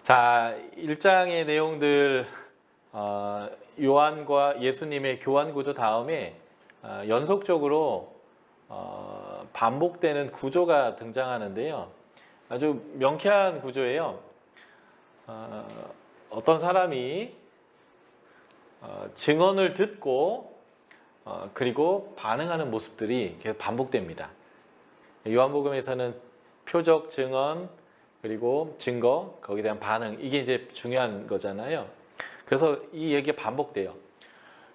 자, 1장의 내용들 요한과 예수님의 교환 구조 다음에 연속적으로 반복되는 구조가 등장하는데요. 아주 명쾌한 구조예요. 어떤 사람이 증언을 듣고 그리고 반응하는 모습들이 계속 반복됩니다. 요한복음에서는 표적 증언 그리고 증거, 거기에 대한 반응, 이게 이제 중요한 거잖아요. 그래서 이 얘기가 반복돼요.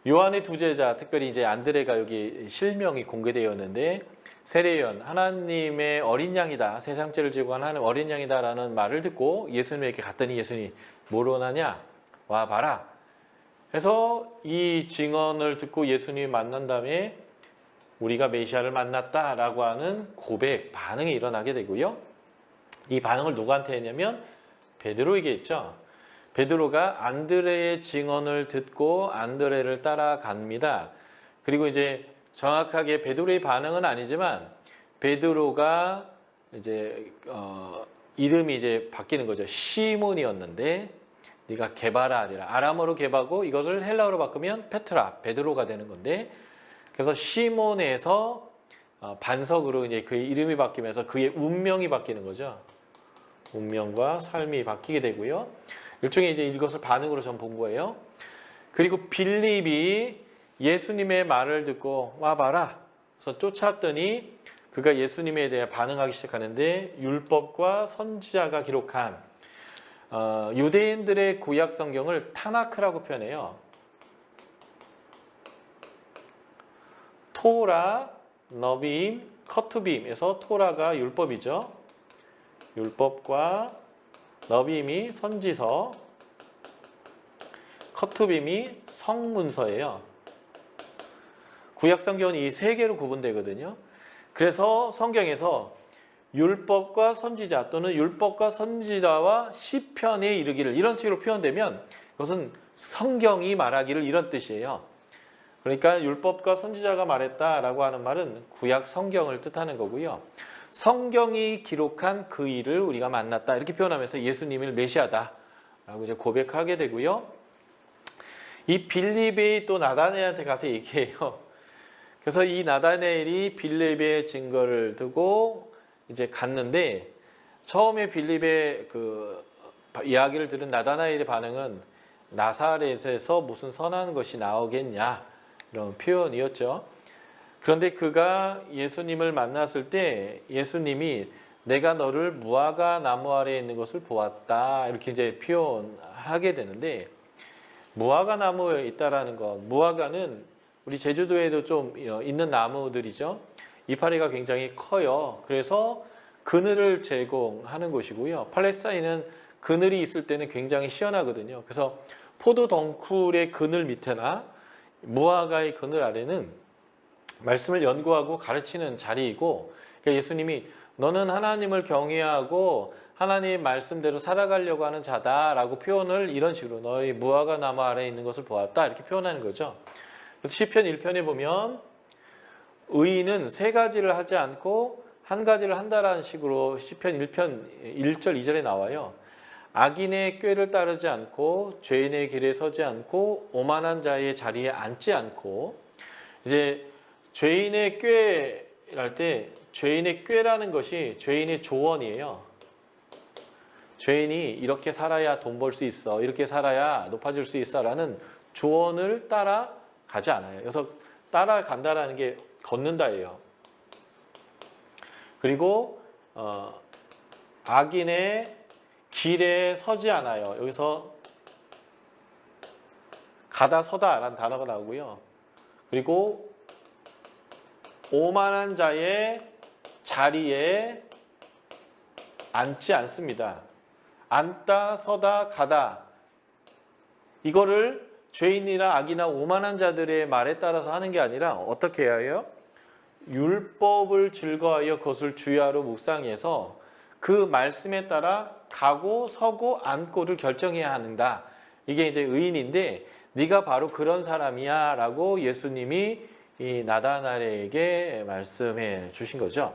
요한의 두 제자, 특별히 이제 안드레가 여기 실명이 공개되었는데, 세례요한, 하나님의 어린 양이다, 세상 죄를 지고 간 하나님 어린 양이다라는 말을 듣고 예수님에게 갔더니 예수님이 뭐로 오느냐? 와 봐라. 해서 이 증언을 듣고 예수님이 만난 다음에 우리가 메시아를 만났다라고 하는 고백, 반응이 일어나게 되고요. 이 반응을 누구한테 했냐면 베드로에게 했죠. 베드로가 안드레의 증언을 듣고 안드레를 따라갑니다. 그리고 이제 정확하게 베드로의 반응은 아니지만 베드로가 이제 이름이 이제 바뀌는 거죠. 시몬이었는데 네가 게바라 하리라. 아람어로 게바고 이것을 헬라어로 바꾸면 페트라, 베드로가 되는 건데, 그래서 시몬에서 반석으로 이제 그의 이름이 바뀌면서 그의 운명이 바뀌는 거죠. 운명과 삶이 바뀌게 되고요. 일종의 이제 이것을 반응으로 전 본 거예요. 그리고 빌립이 예수님의 말을 듣고 와 봐라. 그래서 쫓았더니 그가 예수님에 대해 반응하기 시작하는데, 율법과 선지자가 기록한 유대인들의 구약 성경을 타나크라고 표현해요. 토라, 너비임, 커투빔에서 토라가 율법이죠. 율법과 너비임이 선지서, 커투빔이 성문서예요. 구약 성경은 이 세 개로 구분되거든요. 그래서 성경에서 율법과 선지자 또는 율법과 선지자와 시편에 이르기를, 이런 식으로 표현되면 그것은 성경이 말하기를, 이런 뜻이에요. 그러니까 율법과 선지자가 말했다라고 하는 말은 구약 성경을 뜻하는 거고요. 성경이 기록한 그 일을 우리가 만났다, 이렇게 표현하면서 예수님을 메시아다라고 이제 고백하게 되고요. 이 빌립이 또 나다나엘한테 가서 얘기해요. 그래서 이 나다나엘이 빌립의 증거를 두고 이제 갔는데, 처음에 빌립의 그 이야기를 들은 나다나엘의 반응은 나사렛에서 무슨 선한 것이 나오겠냐, 이런 표현이었죠. 그런데 그가 예수님을 만났을 때 예수님이 내가 너를 무화과 나무 아래에 있는 것을 보았다, 이렇게 이제 표현하게 되는데, 무화과 나무에 있다라는 것, 무화과는 우리 제주도에도 좀 있는 나무들이죠. 이파리가 굉장히 커요. 그래서 그늘을 제공하는 곳이고요. 팔레스타인은 그늘이 있을 때는 굉장히 시원하거든요. 그래서 포도 덩쿨의 그늘 밑에나 무화과의 그늘 아래는 말씀을 연구하고 가르치는 자리이고, 그러니까 예수님이 너는 하나님을 경외하고 하나님 말씀대로 살아가려고 하는 자다라고 표현을 이런 식으로 너희 무화과 나무 아래에 있는 것을 보았다, 이렇게 표현하는 거죠. 그래서 시편 1편에 보면 의인은 세 가지를 하지 않고 한 가지를 한다라는 식으로 시편 1편 1절 2절에 나와요. 악인의 꾀를 따르지 않고 죄인의 길에 서지 않고 오만한 자의 자리에 앉지 않고, 이제 죄인의 꾀랄 때 죄인의 꾀라는 것이 죄인의 조언이에요. 죄인이 이렇게 살아야 돈 벌 수 있어, 이렇게 살아야 높아질 수 있어 라는 조언을 따라가지 않아요. 그래서 따라간다라는 게 걷는다예요. 그리고 악인의 길에 서지 않아요. 여기서 가다 서다 라는 단어가 나오고요. 그리고 오만한 자의 자리에 앉지 않습니다. 앉다, 서다, 가다, 이거를 죄인이나 악이나 오만한 자들의 말에 따라서 하는 게 아니라 어떻게 해야 해요? 율법을 즐거워하여 그것을 주야로 묵상해서 그 말씀에 따라 가고 서고 앉고를 결정해야 한다. 이게 이제 의인인데 네가 바로 그런 사람이야 라고 예수님이 이 나다나엘에게 말씀해 주신 거죠.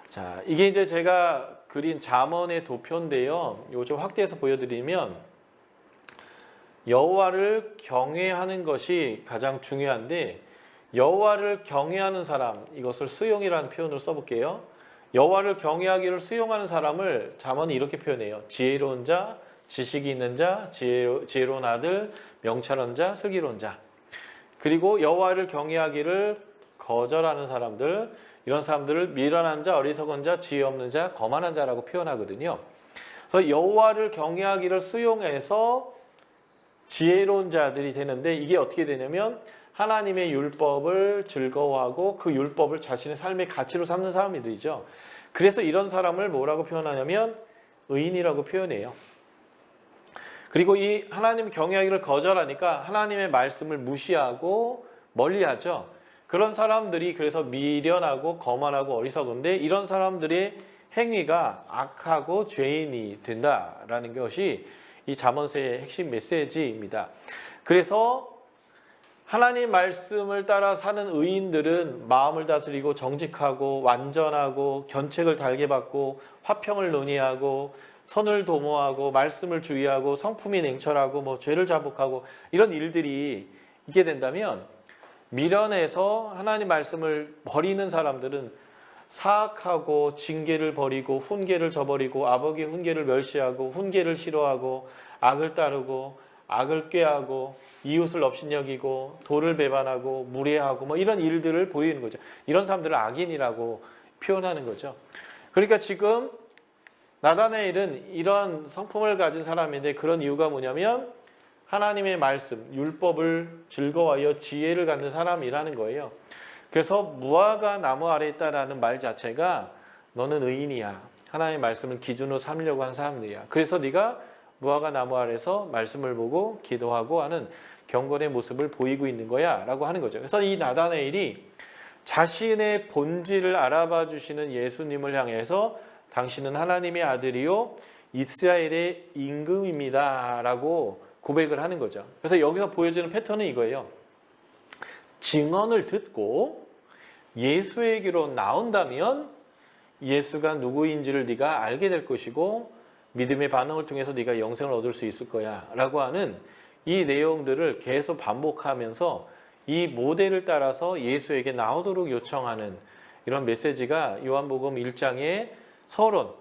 자, 이게 이제 제가 그린 잠언의 도표인데요. 이거 좀 확대해서 보여드리면 여호와를 경외하는 것이 가장 중요한데 여호와를 경외하는 사람, 이것을 수용이라는 표현을 써볼게요. 여호와를 경외하기를 수용하는 사람을 잠언이 이렇게 표현해요. 지혜로운 자, 지식이 있는 자, 지혜로운 아들, 명철한 자, 슬기로운 자. 그리고 여호와를 경외하기를 거절하는 사람들, 이런 사람들을 미련한 자, 어리석은 자, 지혜 없는 자, 거만한 자라고 표현하거든요. 그래서 여호와를 경외하기를 수용해서 지혜로운 자들이 되는데 이게 어떻게 되냐면 하나님의 율법을 즐거워하고 그 율법을 자신의 삶의 가치로 삼는 사람들이죠. 그래서 이런 사람을 뭐라고 표현하냐면 의인이라고 표현해요. 그리고 이 하나님 경외하기를 거절하니까 하나님의 말씀을 무시하고 멀리하죠. 그런 사람들이 그래서 미련하고 거만하고 어리석은데 이런 사람들의 행위가 악하고 죄인이 된다라는 것이 이 잠언서의 핵심 메시지입니다. 그래서 하나님 말씀을 따라 사는 의인들은 마음을 다스리고 정직하고 완전하고 견책을 달게 받고 화평을 논의하고 선을 도모하고 말씀을 주의하고 성품이 냉철하고 뭐 죄를 자복하고 이런 일들이 있게 된다면 미련해서 하나님 말씀을 버리는 사람들은 사악하고 징계를 버리고 훈계를 저버리고 아버지의 훈계를 멸시하고 훈계를 싫어하고 악을 따르고 악을 꾀하고 이웃을 업신여기고 도를 배반하고 무례하고 뭐 이런 일들을 보이는 거죠. 이런 사람들을 악인이라고 표현하는 거죠. 그러니까 지금 나다나엘은 이런 성품을 가진 사람인데 그런 이유가 뭐냐면 하나님의 말씀, 율법을 즐거워하여 지혜를 갖는 사람이라는 거예요. 그래서 무화과 나무 아래에 있다라는 말 자체가 너는 의인이야. 하나님의 말씀을 기준으로 삼으려고 한 사람들이야. 그래서 네가 무화과 나무 아래서 말씀을 보고 기도하고 하는 경건의 모습을 보이고 있는 거야 라고 하는 거죠. 그래서 이 나다나엘이 자신의 본질을 알아봐 주시는 예수님을 향해서 당신은 하나님의 아들이요 이스라엘의 임금입니다 라고 고백을 하는 거죠. 그래서 여기서 보여지는 패턴은 이거예요. 증언을 듣고 예수에게로 나온다면 예수가 누구인지를 네가 알게 될 것이고 믿음의 반응을 통해서 네가 영생을 얻을 수 있을 거야 라고 하는 이 내용들을 계속 반복하면서 이 모델을 따라서 예수에게 나오도록 요청하는 이런 메시지가 요한복음 1장의 서론,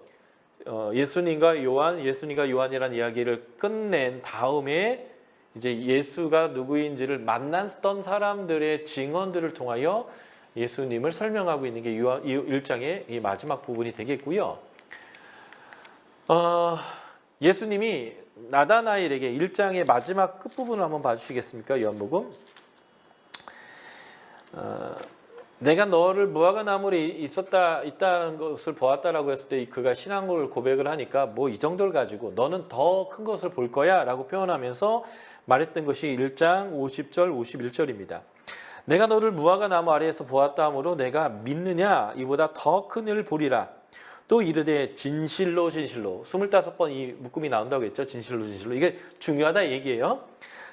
예수님과 요한이라는 이야기를 끝낸 다음에 이제 예수가 누구인지를 만났던 사람들의 증언들을 통하여 예수님을 설명하고 있는 게 요한 1장의 이 마지막 부분이 되겠고요. 예수님이 나다나엘에게 1장의 마지막 끝부분을 한번 봐주시겠습니까? 요한복음. 내가 너를 무화과 나무에 있다는 것을 보았다라고 했을 때 그가 신앙을 고백을 하니까 뭐 이 정도를 가지고 너는 더 큰 것을 볼 거야 라고 표현하면서 말했던 것이 1장 50절 51절입니다. 내가 너를 무화과 나무 아래에서 보았다 하므로 내가 믿느냐 이보다 더 큰 일을 보리라. 또 이르되 진실로 25번 이 묶음이 나온다고 했죠. 진실로 이게 중요하다 얘기예요.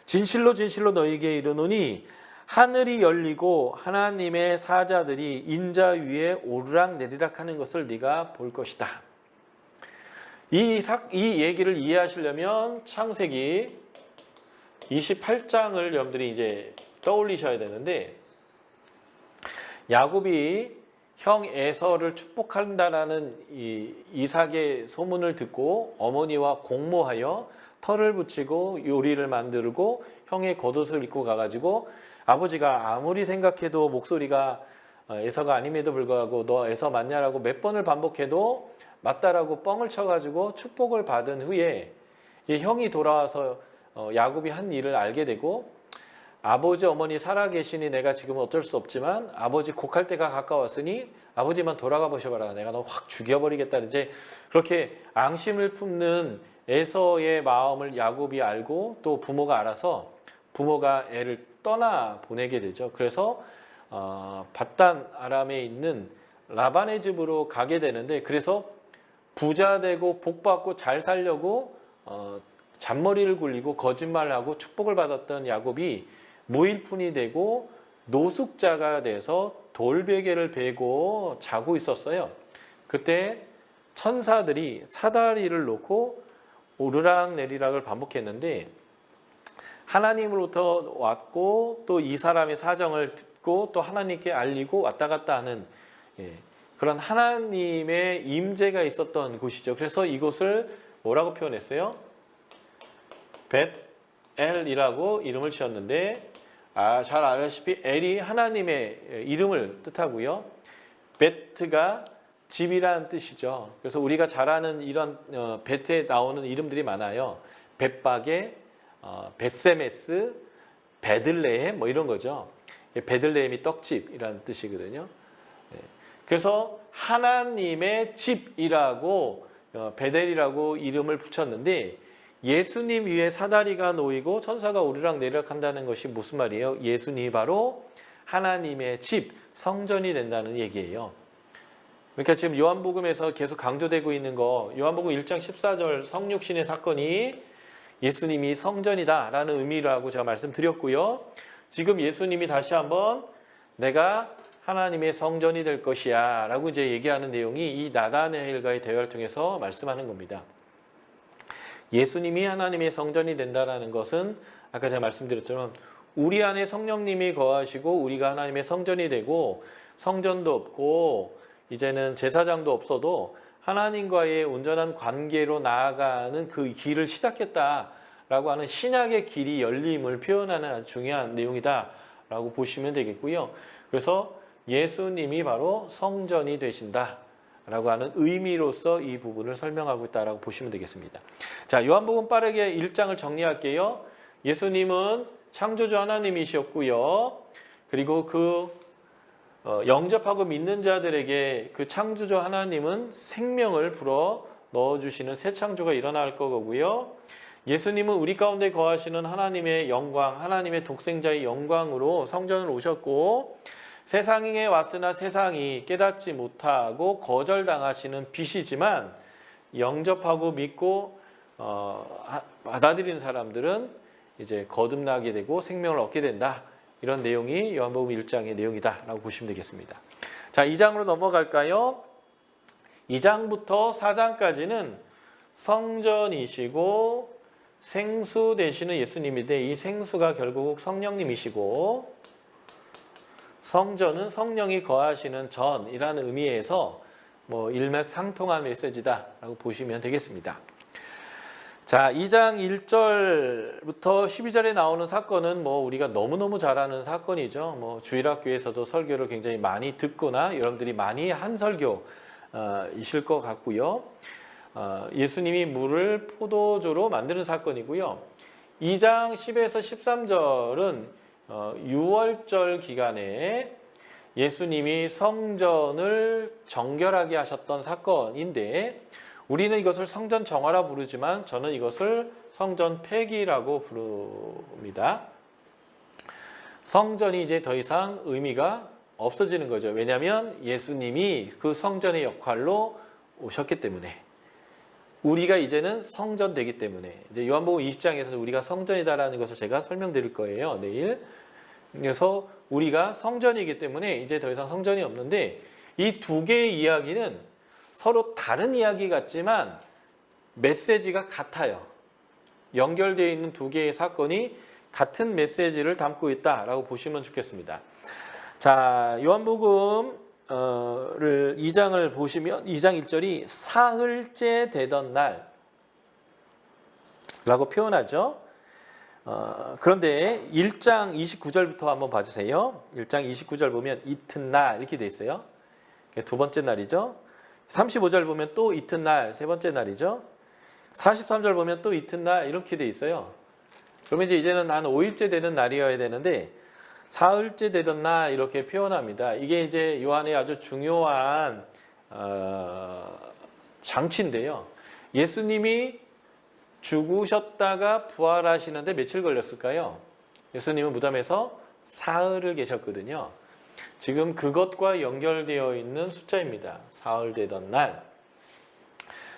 진실로 너희에게 이르노니 하늘이 열리고 하나님의 사자들이 인자 위에 오르락 내리락 하는 것을 네가 볼 것이다. 이 얘기를 이해하시려면 창세기 28장을 여러분들이 이제 떠올리셔야 되는데 야곱이 형 에서를 축복한다라는 이 이삭의 소문을 듣고 어머니와 공모하여 털을 붙이고 요리를 만들고 형의 겉옷을 입고 가가지고 아버지가 아무리 생각해도 목소리가 에서가 아님에도 불구하고 너 에서 맞냐라고 몇 번을 반복해도 맞다라고 뻥을 쳐가지고 축복을 받은 후에 이 형이 돌아와서 야곱이 한 일을 알게 되고 아버지 어머니 살아계시니 내가 지금 어쩔 수 없지만 아버지 곡할 때가 가까웠으니 아버지만 돌아가 보셔봐라. 내가 너 확 죽여버리겠다. 이제 그렇게 앙심을 품는 에서의 마음을 야곱이 알고 또 부모가 알아서 부모가 애를 떠나 보내게 되죠. 그래서 밧단 아람에 있는 라반의 집으로 가게 되는데 그래서 부자 되고 복 받고 잘 살려고 잔머리를 굴리고 거짓말하고 축복을 받았던 야곱이 무일푼이 되고 노숙자가 돼서 돌베개를 베고 자고 있었어요. 그때 천사들이 사다리를 놓고 오르락내리락을 반복했는데 하나님으로부터 왔고 또 이 사람의 사정을 듣고 또 하나님께 알리고 왔다 갔다 하는 그런 하나님의 임재가 있었던 곳이죠. 그래서 이곳을 뭐라고 표현했어요? 벳엘이라고 이름을 지었는데 잘 알다시피 엘이 하나님의 이름을 뜻하고요. 베트가 집이라는 뜻이죠. 그래서 우리가 잘 아는 이런 베트에 나오는 이름들이 많아요. 벳바게, 벳세메스, 베들레헴 뭐 이런 거죠. 베들레헴이 떡집이라는 뜻이거든요. 그래서 하나님의 집이라고 베델이라고 이름을 붙였는데 예수님 위에 사다리가 놓이고 천사가 오르락내리락 한다는 것이 무슨 말이에요? 예수님이 바로 하나님의 집, 성전이 된다는 얘기예요. 그러니까 지금 요한복음에서 계속 강조되고 있는 거 요한복음 1장 14절 성육신의 사건이 예수님이 성전이다라는 의미라고 제가 말씀드렸고요. 지금 예수님이 다시 한번 내가 하나님의 성전이 될 것이야 라고 이제 얘기하는 내용이 이 나다나엘과의 대화를 통해서 말씀하는 겁니다. 예수님이 하나님의 성전이 된다는 것은 아까 제가 말씀드렸처럼 우리 안에 성령님이 거하시고 우리가 하나님의 성전이 되고 성전도 없고 이제는 제사장도 없어도 하나님과의 온전한 관계로 나아가는 그 길을 시작했다라고 하는 신약의 길이 열림을 표현하는 아주 중요한 내용이다라고 보시면 되겠고요. 그래서 예수님이 바로 성전이 되신다라고 하는 의미로서 이 부분을 설명하고 있다라고 보시면 되겠습니다. 자, 요한복음 빠르게 1장을 정리할게요. 예수님은 창조주 하나님이셨고요. 그리고 영접하고 믿는 자들에게 그 창조주 하나님은 생명을 불어 넣어주시는 새 창조가 일어날 거고요. 예수님은 우리 가운데 거하시는 하나님의 영광, 하나님의 독생자의 영광으로 성전으로 오셨고 세상에 왔으나 세상이 깨닫지 못하고 거절당하시는 빛이지만 영접하고 믿고 받아들이는 사람들은 이제 거듭나게 되고 생명을 얻게 된다. 이런 내용이 요한복음 1장의 내용이다라고 보시면 되겠습니다. 자, 2장으로 넘어갈까요? 2장부터 4장까지는 성전이시고 생수 되시는 예수님인데 이 생수가 결국 성령님이시고 성전은 성령이 거하시는 전이라는 의미에서 일맥상통한 메시지다라고 보시면 되겠습니다. 자, 2장 1절부터 12절에 나오는 사건은 우리가 너무너무 잘 아는 사건이죠. 주일학교에서도 설교를 굉장히 많이 듣거나 여러분들이 많이 한 설교이실 것 같고요. 예수님이 물을 포도주로 만드는 사건이고요. 2장 10에서 13절은 유월절 기간에 예수님이 성전을 정결하게 하셨던 사건인데 우리는 이것을 성전 정화라 부르지만 저는 이것을 성전 폐기라고 부릅니다. 성전이 이제 더 이상 의미가 없어지는 거죠. 왜냐하면 예수님이 그 성전의 역할로 오셨기 때문에 우리가 이제는 성전되기 때문에 이제 요한복음 20장에서 우리가 성전이다라는 것을 제가 설명드릴 거예요. 내일. 그래서 우리가 성전이기 때문에 이제 더 이상 성전이 없는데 이 두 개의 이야기는 서로 다른 이야기 같지만 메시지가 같아요. 연결되어 있는 두 개의 사건이 같은 메시지를 담고 있다라고 보시면 좋겠습니다. 자, 요한복음을 2장을 보시면 2장 1절이 사흘째 되던 날라고 표현하죠. 그런데 1장 29절부터 한번 봐주세요. 1장 29절 보면 이튿날 이렇게 돼 있어요. 두 번째 날이죠. 35절 보면 또 이튿날 세 번째 날이죠. 43절 보면 또 이튿날 이렇게 돼 있어요. 그러면 이제는 한 5일째 되는 날이어야 되는데 사흘째 되던 날 이렇게 표현합니다. 이게 이제 요한의 아주 중요한 장치인데요. 예수님이 죽으셨다가 부활하시는데 며칠 걸렸을까요? 예수님은 무덤에서 사흘을 계셨거든요. 지금 그것과 연결되어 있는 숫자입니다. 사흘 되던 날.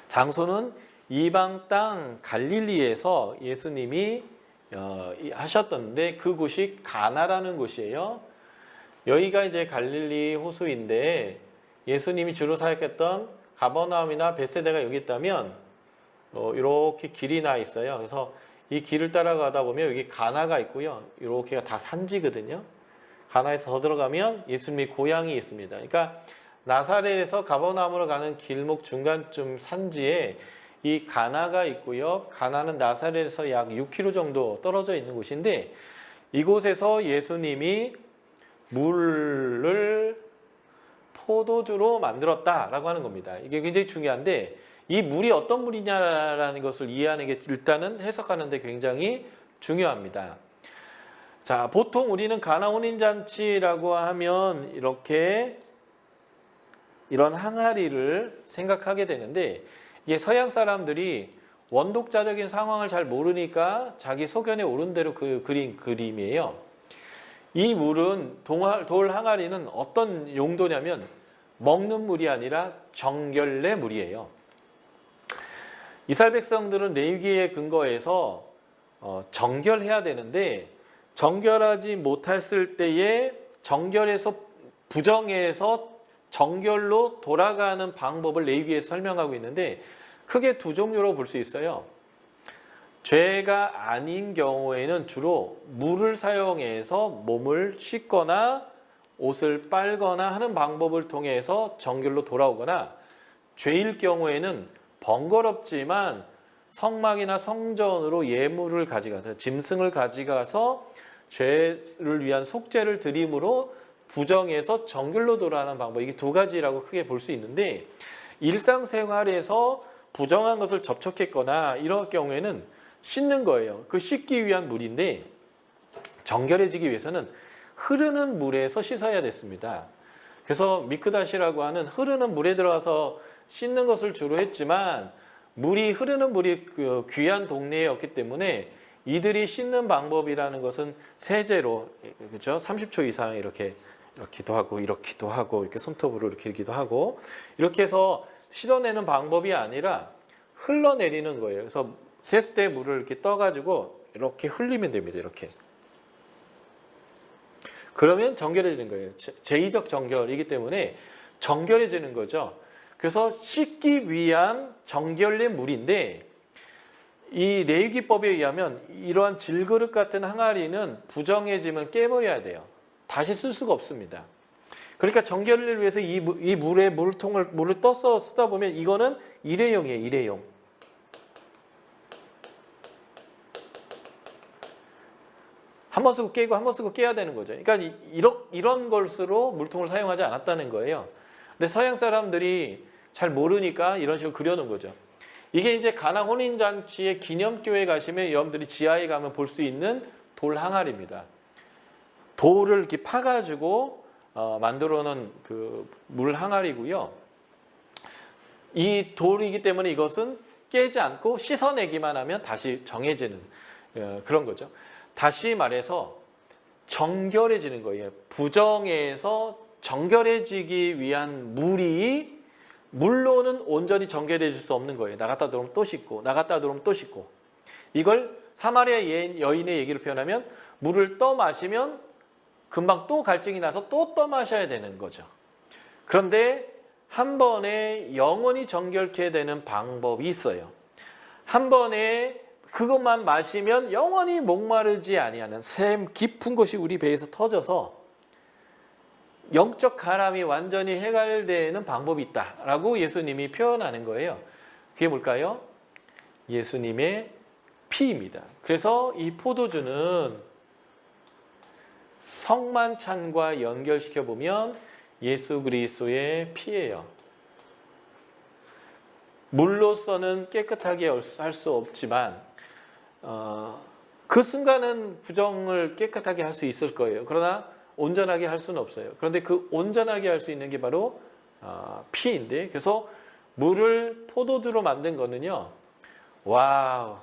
장소는 이방 땅 갈릴리에서 예수님이 하셨던데 그곳이 가나라는 곳이에요. 여기가 이제 갈릴리 호수인데 예수님이 주로 사역했던 가버나움이나 벳세다가 여기 있다면 이렇게 길이 나 있어요. 그래서 이 길을 따라가다 보면 여기 가나가 있고요. 이렇게가 다 산지거든요. 가나에서 더 들어가면 예수님의 고향이 있습니다. 그러니까 나사렛에서 가버나움으로 가는 길목 중간쯤 산지에 이 가나가 있고요. 가나는 나사렛에서 약 6km 정도 떨어져 있는 곳인데 이곳에서 예수님이 물을 포도주로 만들었다라고 하는 겁니다. 이게 굉장히 중요한데 이 물이 어떤 물이냐라는 것을 이해하는 게 일단은 해석하는 데 굉장히 중요합니다. 자, 보통 우리는 가나 혼인잔치라고 하면 이렇게 이런 항아리를 생각하게 되는데 이게 서양 사람들이 원독자적인 상황을 잘 모르니까 자기 소견에 오른 대로 그린 그림이에요. 이 물은 돌 항아리는 어떤 용도냐면 먹는 물이 아니라 정결의 물이에요. 이스라엘 백성들은 레위기에 근거해서 정결해야 되는데 정결하지 못했을 때에 정결에서 부정해서 정결로 돌아가는 방법을 레위기에서 설명하고 있는데 크게 두 종류로 볼 수 있어요. 죄가 아닌 경우에는 주로 물을 사용해서 몸을 씻거나 옷을 빨거나 하는 방법을 통해서 정결로 돌아오거나 죄일 경우에는 번거롭지만 성막이나 성전으로 예물을 가져가서 짐승을 가져가서 죄를 위한 속죄를 드림으로 부정해서 정결로 돌아가는 방법, 이게 두 가지라고 크게 볼 수 있는데 일상생활에서 부정한 것을 접촉했거나 이럴 경우에는 씻는 거예요. 그 씻기 위한 물인데 정결해지기 위해서는 흐르는 물에서 씻어야 됐습니다. 그래서 미크다시라고 하는 흐르는 물에 들어가서 씻는 것을 주로 했지만 흐르는 물이 귀한 동네였기 때문에 이들이 씻는 방법이라는 것은 세제로, 그렇죠? 30초 이상 이렇게도 하고 이렇게도 하고 이렇게 손톱으로 이렇게 일기도 하고 이렇게 해서 씻어내는 방법이 아니라 흘러내리는 거예요. 그래서 세수대 물을 이렇게 떠가지고 이렇게 흘리면 됩니다. 이렇게. 그러면 정결해지는 거예요. 제2적 정결이기 때문에 정결해지는 거죠. 그래서 씻기 위한 정결의 물인데 이 레위기법에 의하면 이러한 질그릇 같은 항아리는 부정해지면 깨버려야 돼요. 다시 쓸 수가 없습니다. 그러니까 정결을 위해서 이 물에 물을 떠서 쓰다 보면 이거는 일회용이에요. 일회용. 한 번 쓰고 깨고 한 번 쓰고 깨야 되는 거죠. 그러니까 이런 것으로 물통을 사용하지 않았다는 거예요. 근데 서양 사람들이 잘 모르니까 이런 식으로 그려놓은 거죠. 이게 이제 가나 혼인잔치의 기념교회 가시면 여러분들이 지하에 가면 볼 수 있는 돌 항아리입니다. 돌을 이렇게 파가지고 만들어 놓은 그 물 항아리고요. 이 돌이기 때문에 이것은 깨지 않고 씻어내기만 하면 다시 정해지는 그런 거죠. 다시 말해서 정결해지는 거예요. 부정에서 정결해지기 위한 물로는 온전히 정결해질 수 없는 거예요. 나갔다 들어오면 또 씻고 나갔다 들어오면 또 씻고. 이걸 사마리아 여인의 얘기로 표현하면 물을 떠 마시면 금방 또 갈증이 나서 또 떠 마셔야 되는 거죠. 그런데 한 번에 영원히 정결케 되는 방법이 있어요. 한 번에 그것만 마시면 영원히 목마르지 아니하는 샘 깊은 것이 우리 배에서 터져서 영적 가람이 완전히 해갈되는 방법이 있다라고 예수님이 표현하는 거예요. 그게 뭘까요? 예수님의 피입니다. 그래서 이 포도주는 성만찬과 연결시켜 보면 예수 그리스도의 피예요. 물로서는 깨끗하게 할 수 없지만 그 순간은 부정을 깨끗하게 할 수 있을 거예요. 그러나 온전하게 할 수는 없어요. 그런데 그 온전하게 할 수 있는 게 바로 피인데, 그래서 물을 포도주로 만든 거는요, 와우,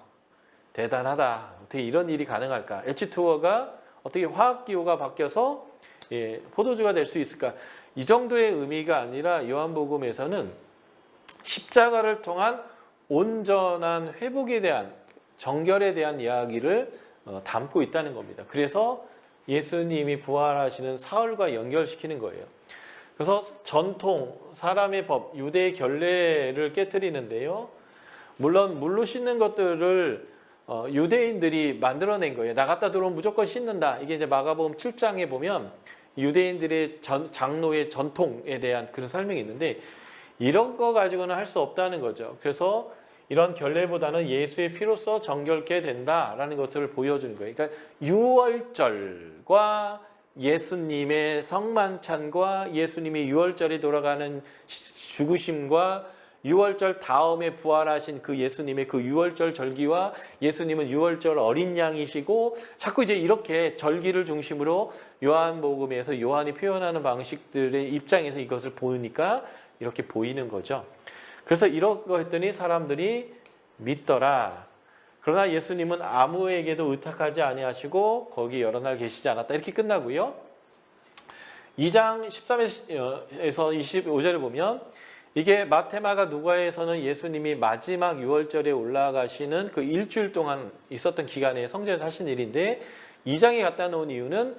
대단하다. 어떻게 이런 일이 가능할까? H2O가 어떻게 화학기호가 바뀌어서 포도주가 될 수 있을까? 이 정도의 의미가 아니라 요한복음에서는 십자가를 통한 온전한 회복에 대한, 정결에 대한 이야기를 담고 있다는 겁니다. 그래서 예수님이 부활하시는 사흘과 연결시키는 거예요. 그래서 전통, 사람의 법, 유대의 결례를 깨뜨리는데요. 물론 물로 씻는 것들을 유대인들이 만들어낸 거예요. 나갔다 들어오면 무조건 씻는다. 이게 이제 마가복음 7장에 보면 유대인들의 장로의 전통에 대한 그런 설명이 있는데 이런 거 가지고는 할 수 없다는 거죠. 그래서 이런 결례보다는 예수의 피로써 정결케 된다라는 것들을 보여주는 거예요. 그러니까 유월절과 예수님의 성만찬과 예수님이 유월절에 돌아가는 죽으심과 유월절 다음에 부활하신 그 예수님의 그 유월절 절기와 예수님은 유월절 어린 양이시고 자꾸 이제 이렇게 절기를 중심으로 요한복음에서 요한이 표현하는 방식들의 입장에서 이것을 보니까 이렇게 보이는 거죠. 그래서 이러고 했더니 사람들이 믿더라. 그러나 예수님은 아무에게도 의탁하지 아니하시고 거기 여러 날 계시지 않았다. 이렇게 끝나고요. 2장 13에서 25절을 보면 이게 마테마가 누가에서는 예수님이 마지막 유월절에 올라가시는 그 일주일 동안 있었던 기간에 성전에서 하신 일인데 2장에 갖다 놓은 이유는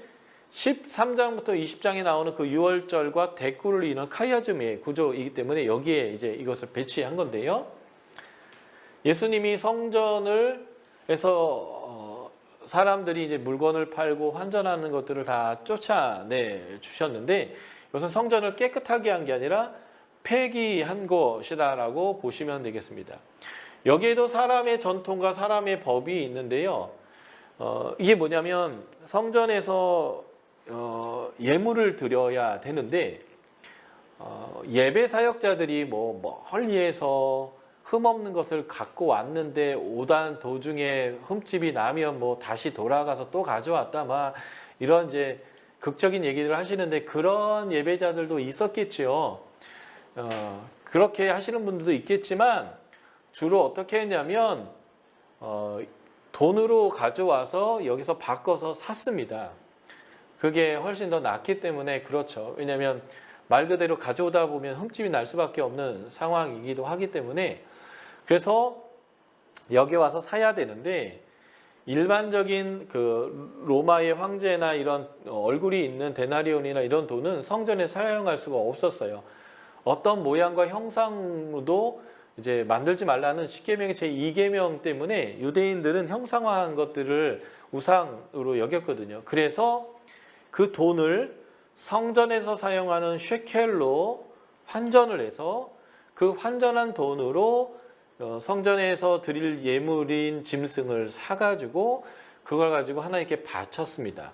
13장부터 20장에 나오는 그 유월절과 대꾸를 이루는 카이아즘의 구조이기 때문에 여기에 이제 이것을 배치한 건데요. 예수님이 성전을 해서 사람들이 이제 물건을 팔고 환전하는 것들을 다 쫓아내 주셨는데 이것은 성전을 깨끗하게 한 게 아니라 폐기한 것이다라고 보시면 되겠습니다. 여기에도 사람의 전통과 사람의 법이 있는데요. 이게 뭐냐면 성전에서 예물을 드려야 되는데 예배 사역자들이 뭐 멀리에서 흠없는 것을 갖고 왔는데 오단 도중에 흠집이 나면 뭐 다시 돌아가서 또 가져왔다 막 이런 이제 극적인 얘기를 하시는데 그런 예배자들도 있었겠죠. 그렇게 하시는 분들도 있겠지만 주로 어떻게 했냐면 돈으로 가져와서 여기서 바꿔서 샀습니다. 그게 훨씬 더 낫기 때문에 그렇죠. 왜냐하면 말 그대로 가져오다 보면 흠집이 날 수밖에 없는 상황이기도 하기 때문에 그래서 여기 와서 사야 되는데 일반적인 그 로마의 황제나 이런 얼굴이 있는 데나리온이나 이런 돈은 성전에 사용할 수가 없었어요. 어떤 모양과 형상도 이제 만들지 말라는 십계명의 제2계명 때문에 유대인들은 형상화한 것들을 우상으로 여겼거든요. 그래서 그 돈을 성전에서 사용하는 쉐켈로 환전을 해서 그 환전한 돈으로 성전에서 드릴 예물인 짐승을 사가지고 그걸 가지고 하나님께 바쳤습니다.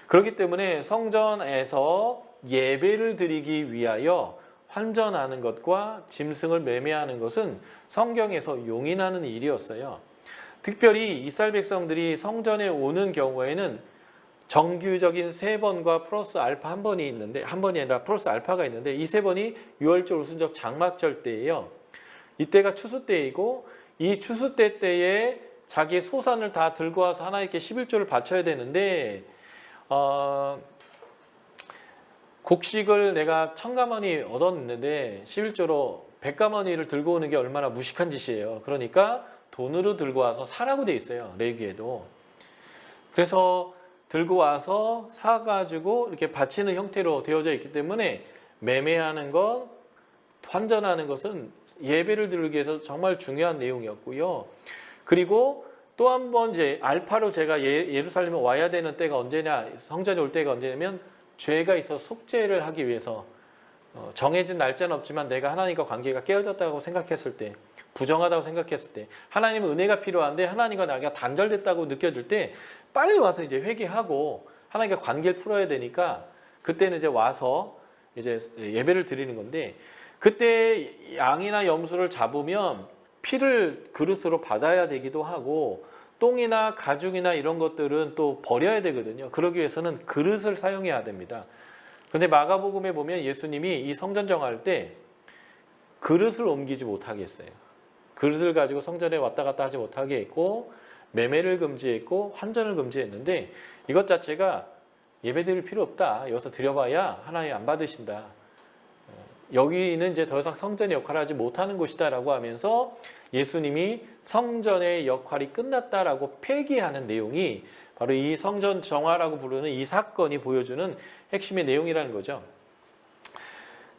그렇기 때문에 성전에서 예배를 드리기 위하여 환전하는 것과 짐승을 매매하는 것은 성경에서 용인하는 일이었어요. 특별히 이스라엘 백성들이 성전에 오는 경우에는 정규적인 3번과 플러스 알파 한 번이 있는데 한 번이 아니라 플러스 알파가 있는데 이 3번이 유월절, 우순절, 장막절 때예요. 이때가 추수 때이고 이 추수 때에 자기 소산을 다 들고 와서 하나님께 11조를 바쳐야 되는데 곡식을 내가 1000가마니 얻었는데 11조로 100가마니를 들고 오는 게 얼마나 무식한 짓이에요. 그러니까 돈으로 들고 와서 사라고 돼 있어요. 레위기에도. 그래서 들고 와서 사가지고 이렇게 바치는 형태로 되어져 있기 때문에 매매하는 것, 환전하는 것은 예배를 드리기 위해서 정말 중요한 내용이었고요. 그리고 또 한 번 이제 알파로 제가 예루살렘에 와야 되는 때가 언제냐, 성전에 올 때가 언제냐면 죄가 있어 속죄를 하기 위해서 정해진 날짜는 없지만 내가 하나님과 관계가 깨어졌다고 생각했을 때, 부정하다고 생각했을 때, 하나님은 은혜가 필요한데 하나님과 나가 단절됐다고 느껴질 때 빨리 와서 이제 회개하고 하나님과 관계를 풀어야 되니까 그때는 이제 와서 이제 예배를 드리는 건데 그때 양이나 염소를 잡으면 피를 그릇으로 받아야 되기도 하고 똥이나 가죽이나 이런 것들은 또 버려야 되거든요. 그러기 위해서는 그릇을 사용해야 됩니다. 근데 마가복음에 보면 예수님이 이 성전 정할 때 그릇을 옮기지 못하게 했어요. 그릇을 가지고 성전에 왔다 갔다 하지 못하게 했고 매매를 금지했고 환전을 금지했는데 이것 자체가 예배드릴 필요 없다. 여기서 드려봐야 하나님 안 받으신다. 여기는 이제 더 이상 성전의 역할을 하지 못하는 곳이다라고 하면서 예수님이 성전의 역할이 끝났다라고 폐기하는 내용이 바로 이 성전 정화라고 부르는 이 사건이 보여주는 핵심의 내용이라는 거죠.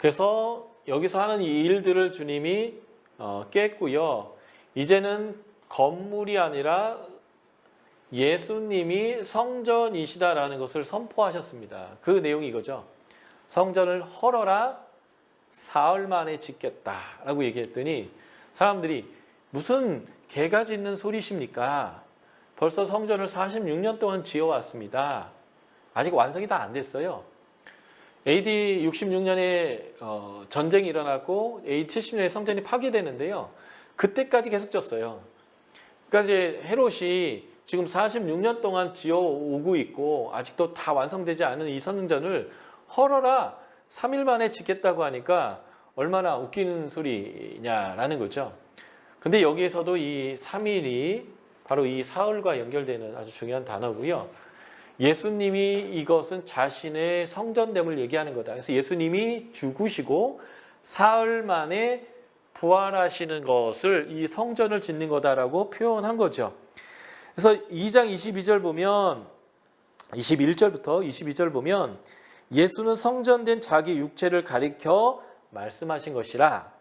그래서 여기서 하는 이 일들을 주님이 깼고요. 이제는 건물이 아니라 예수님이 성전이시다라는 것을 선포하셨습니다. 그 내용이 이거죠. 성전을 헐어라 사흘 만에 짓겠다라고 얘기했더니 사람들이 무슨 개가 짖는 소리십니까? 벌써 성전을 46년 동안 지어왔습니다. 아직 완성이 다 안 됐어요. AD 66년에 전쟁이 일어났고 AD 70년에 성전이 파괴되는데요. 그때까지 계속 졌어요. 그러니까 이제 헤롯이 지금 46년 동안 지어오고 있고 아직도 다 완성되지 않은 이 성전을 헐어라 3일 만에 짓겠다고 하니까 얼마나 웃기는 소리냐라는 거죠. 근데 여기에서도 이 3일이 바로 이 사흘과 연결되는 아주 중요한 단어고요. 예수님이 이것은 자신의 성전됨을 얘기하는 거다. 그래서 예수님이 죽으시고 사흘 만에 부활하시는 것을 이 성전을 짓는 거다라고 표현한 거죠. 그래서 2장 22절 보면 21절부터 22절 보면 예수는 성전된 자기 육체를 가리켜 말씀하신 것이라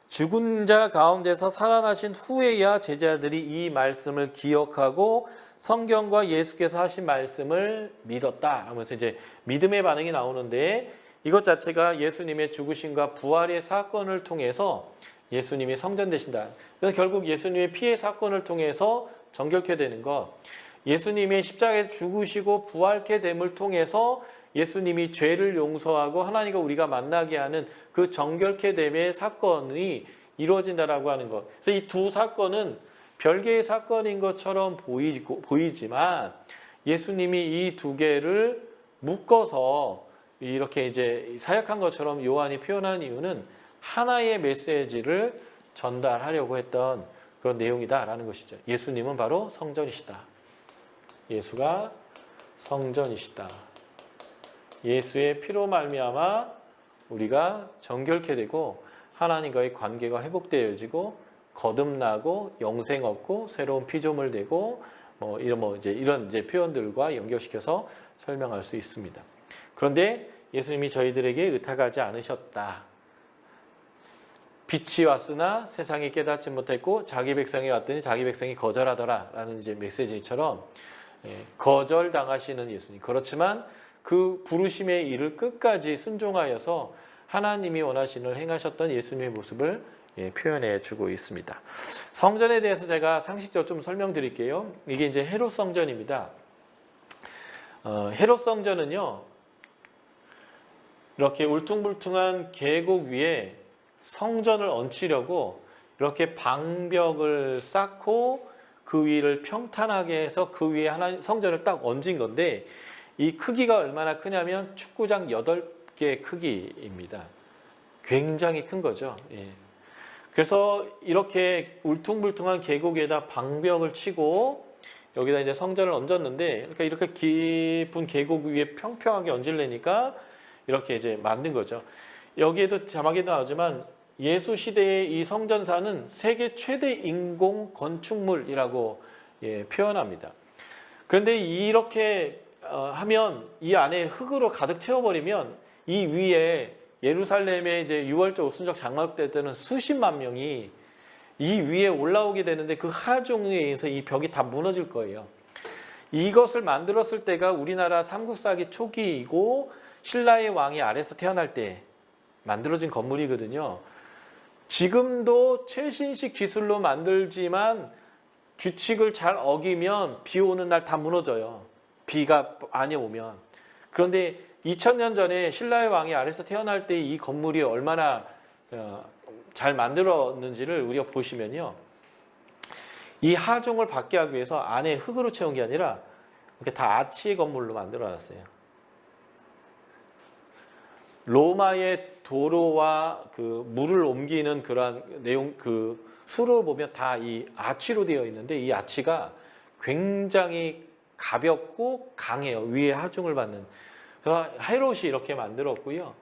죽은 자 가운데서 살아나신 후에야 제자들이 이 말씀을 기억하고 성경과 예수께서 하신 말씀을 믿었다 하면서 이제 믿음의 반응이 나오는데 이것 자체가 예수님의 죽으심과 부활의 사건을 통해서 예수님이 성전 되신다. 그래서 결국 예수님의 피의 사건을 통해서 정결케 되는 것, 예수님의 십자가에서 죽으시고 부활케 됨을 통해서 예수님이 죄를 용서하고 하나님과 우리가 만나게 하는 그 정결케 됨의 사건이 이루어진다라고 하는 것. 그래서 이 두 사건은 별개의 사건인 것처럼 보이지만 예수님이 이 두 개를 묶어서 이렇게 이제 사역한 것처럼 요한이 표현한 이유는 하나의 메시지를 전달하려고 했던 그런 내용이다라는 것이죠. 예수님은 바로 성전이시다. 예수가 성전이시다. 예수의 피로 말미암아 우리가 정결케 되고 하나님과의 관계가 회복되어지고 거듭나고 영생 얻고 새로운 피조물 되고 이런 표현들과 연결시켜서 설명할 수 있습니다. 그런데 예수님이 저희들에게 의탁하지 않으셨다. 빛이 왔으나 세상이 깨닫지 못했고 자기 백성이 왔더니 자기 백성이 거절하더라라는 이제 메시지처럼 거절당하시는 예수님. 그렇지만 그 부르심의 일을 끝까지 순종하여서 하나님이 원하시는 을 행하셨던 예수님의 모습을 표현해 주고 있습니다. 성전에 대해서 제가 상식적으로 좀 설명드릴게요. 이게 이제 헤롯 성전입니다. 헤롯 성전은요, 이렇게 울퉁불퉁한 계곡 위에 성전을 얹히려고 이렇게 방벽을 쌓고 그 위를 평탄하게 해서 그 위에 하나 성전을 딱 얹은 건데 이 크기가 얼마나 크냐면 축구장 8개 크기입니다. 굉장히 큰 거죠. 예. 그래서 이렇게 울퉁불퉁한 계곡에다 방벽을 치고 여기다 이제 성전을 얹었는데 그러니까 이렇게 깊은 계곡 위에 평평하게 얹으려니까 이렇게 이제 만든 거죠. 여기에도 자막에도 나오지만 예수 시대의 이 성전사는 세계 최대 인공 건축물이라고 표현합니다. 그런데 이렇게 하면 이 안에 흙으로 가득 채워버리면 이 위에 예루살렘에 이제 6월절 오순절 장막될 때는 수십만 명이 이 위에 올라오게 되는데 그 하중에 의해서 이 벽이 다 무너질 거예요. 이것을 만들었을 때가 우리나라 삼국사기 초기이고 신라의 왕이 아래서 태어날 때 만들어진 건물이거든요. 지금도 최신식 기술로 만들지만 규칙을 잘 어기면 비 오는 날 다 무너져요. 비가 많이 오면. 그런데 2000년 전에 신라의 왕이 아래서 태어날 때 이 건물이 얼마나 잘 만들었는지를 우리가 보시면요. 이 하중을 받게 하기 위해서 안에 흙으로 채운 게 아니라 이렇게 다 아치 건물로 만들어놨어요. 로마의 도로와 그 물을 옮기는 그런 내용, 그 수로 보면 다 이 아치로 되어 있는데 이 아치가 굉장히 가볍고 강해요. 위에 하중을 받는. 그래서 헤롯이 이렇게 만들었고요.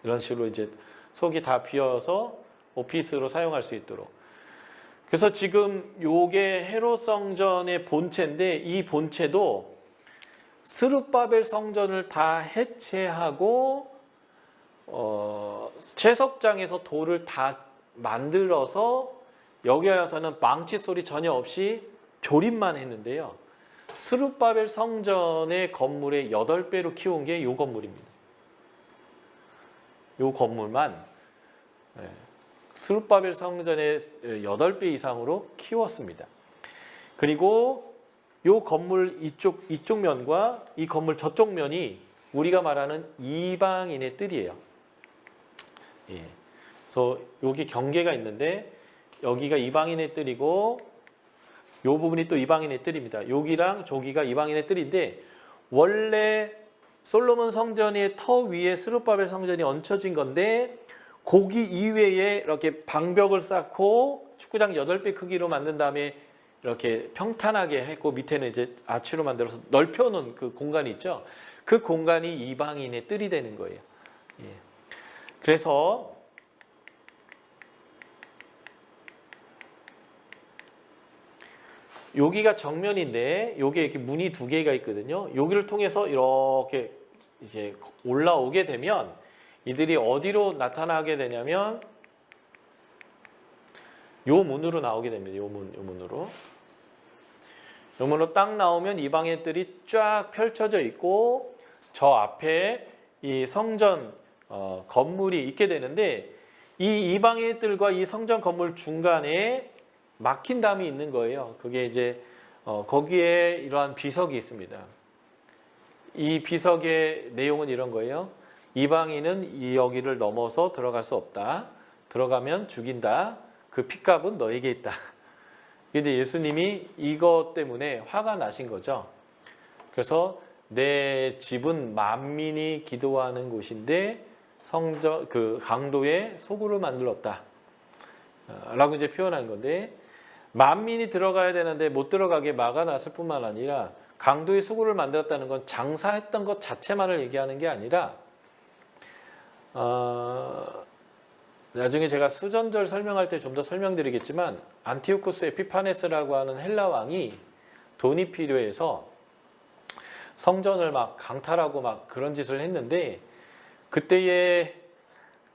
이런 식으로 이제 속이 다 비어서 오피스로 사용할 수 있도록. 그래서 지금 요게 헤롯 성전의 본체인데 이 본체도 스룹바벨 성전을 다 해체하고 채석장에서 돌을 다 만들어서 여기 와서는 망치 소리 전혀 없이 조립만 했는데요. 스룹바벨 성전의 건물의 8배로 키운 게 이 건물입니다. 이 건물만 스룹바벨 성전의 8배 이상으로 키웠습니다. 그리고 이 건물 이쪽 면과 이 건물 저쪽 면이 우리가 말하는 이방인의 뜰이에요. 예. 그래서 여기 경계가 있는데 여기가 이방인의 뜰이고 이 부분이 또 이방인의 뜰입니다. 여기랑 저기가 이방인의 뜰인데 원래 솔로몬 성전의 터 위에 스룹바벨 성전이 얹혀진 건데 거기 이외에 이렇게 방벽을 쌓고 축구장 8배 크기로 만든 다음에 이렇게 평탄하게 했고 밑에는 이제 아치로 만들어서 넓혀놓은 그 공간이 있죠. 그 공간이 이방인의 뜰이 되는 거예요. 예. 그래서 여기가 정면인데 여기에 이렇게 문이 2개가 있거든요. 여기를 통해서 이렇게 이제 올라오게 되면 이들이 어디로 나타나게 되냐면 요 문으로 나오게 됩니다. 요 문으로. 요 문으로 딱 나오면 이방의 뜰이 쫙 펼쳐져 있고 저 앞에 이 성전 건물이 있게 되는데 이 이방의 뜰과 이 성전 건물 중간에 막힌 담이 있는 거예요. 그게 이제 거기에 이러한 비석이 있습니다. 이 비석의 내용은 이런 거예요. 이방인은 여기를 넘어서 들어갈 수 없다. 들어가면 죽인다. 그 핏값은 너에게 있다. 이제 예수님이 이것 때문에 화가 나신 거죠. 그래서 내 집은 만민이 기도하는 곳인데 성전 그 강도의 소굴을 만들었다. 라고 이제 표현한 건데 만민이 들어가야 되는데 못 들어가게 막아놨을 뿐만 아니라 강도의 수구를 만들었다는 건 장사했던 것 자체만을 얘기하는 게 아니라 나중에 제가 수전절 설명할 때 좀 더 설명드리겠지만 안티오쿠스 에피파네스라고 하는 헬라 왕이 돈이 필요해서 성전을 막 강탈하고 막 그런 짓을 했는데 그때의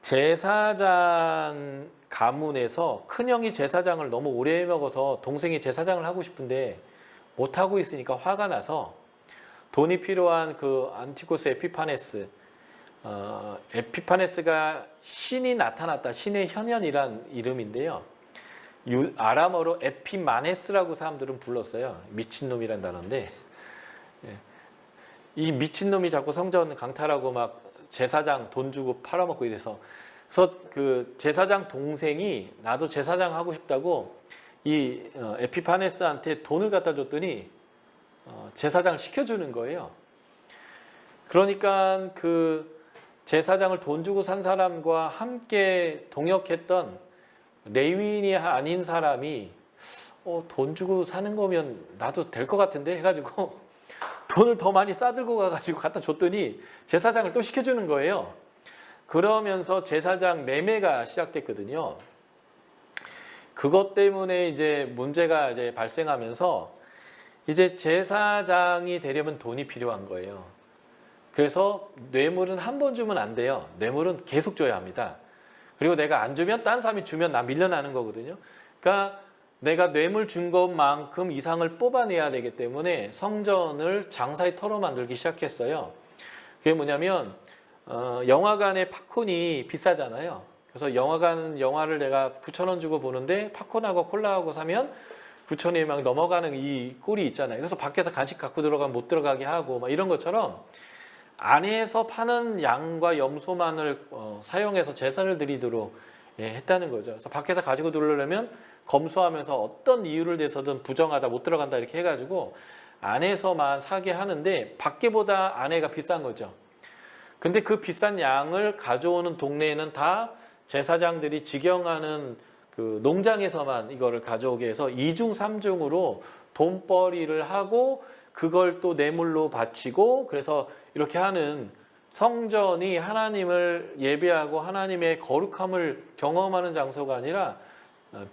제사장 가문에서 큰형이 제사장을 너무 오래 먹어서 동생이 제사장을 하고 싶은데 못하고 있으니까 화가 나서 돈이 필요한 그 안티코스 에피파네스 에피파네스가 신이 나타났다. 신의 현현이란 이름인데요. 아람어로 에피마네스라고 사람들은 불렀어요. 미친놈이란 단어인데 이 미친놈이 자꾸 성전 강탈하고 막 제사장 돈 주고 팔아먹고 이래서 그래서 그 제사장 동생이 나도 제사장 하고 싶다고 이 에피파네스한테 돈을 갖다 줬더니 제사장을 시켜주는 거예요. 그러니까 그 제사장을 돈 주고 산 사람과 함께 동역했던 레위인이 아닌 사람이 돈 주고 사는 거면 나도 될 것 같은데 해가지고 돈을 더 많이 싸들고 가가지고 갖다 줬더니 제사장을 또 시켜주는 거예요. 그러면서 제사장 매매가 시작됐거든요. 그것 때문에 이제 문제가 이제 발생하면서 이제 제사장이 되려면 돈이 필요한 거예요. 그래서 뇌물은 한 번 주면 안 돼요. 뇌물은 계속 줘야 합니다. 그리고 내가 안 주면 딴 사람이 주면 나 밀려나는 거거든요. 그러니까 내가 뇌물 준 것만큼 이상을 뽑아내야 되기 때문에 성전을 장사의 터로 만들기 시작했어요. 그게 뭐냐면 영화관의 팝콘이 비싸잖아요. 그래서 영화관 영화를 내가 9,000원 주고 보는데 팝콘하고 콜라하고 사면 9,000원이 막 넘어가는 이 꼴이 있잖아요. 그래서 밖에서 간식 갖고 들어가면 못 들어가게 하고 막 이런 것처럼 안에서 파는 양과 염소만을 사용해서 제사를 드리도록 했다는 거죠. 그래서 밖에서 가지고 들어오려면 검수하면서 어떤 이유를 대서든 부정하다 못 들어간다 이렇게 해가지고 안에서만 사게 하는데 밖에보다 안에가 비싼 거죠. 근데 그 비싼 양을 가져오는 동네에는 다 제사장들이 직영하는 그 농장에서만 이거를 가져오게 해서 2중 3중으로 돈벌이를 하고 그걸 또 뇌물로 바치고 그래서 이렇게 하는 성전이 하나님을 예배하고 하나님의 거룩함을 경험하는 장소가 아니라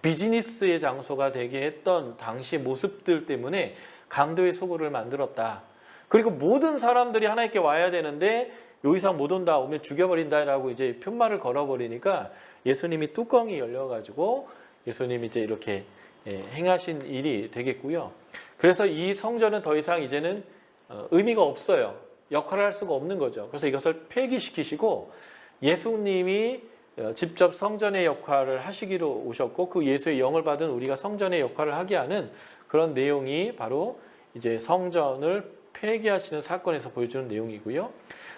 비즈니스의 장소가 되게 했던 당시 모습들 때문에 강도의 소굴을 만들었다. 그리고 모든 사람들이 하나님께 와야 되는데 요 이상 못 온다, 오면 죽여버린다라고 이제 편말을 걸어버리니까 예수님이 뚜껑이 열려가지고 예수님이 이제 이렇게 행하신 일이 되겠고요. 그래서 이 성전은 더 이상 이제는 의미가 없어요. 역할을 할 수가 없는 거죠. 그래서 이것을 폐기시키시고 예수님이 직접 성전의 역할을 하시기로 오셨고 그 예수의 영을 받은 우리가 성전의 역할을 하게 하는 그런 내용이 바로 이제 성전을 폐기하시는 사건에서 보여주는 내용이고요.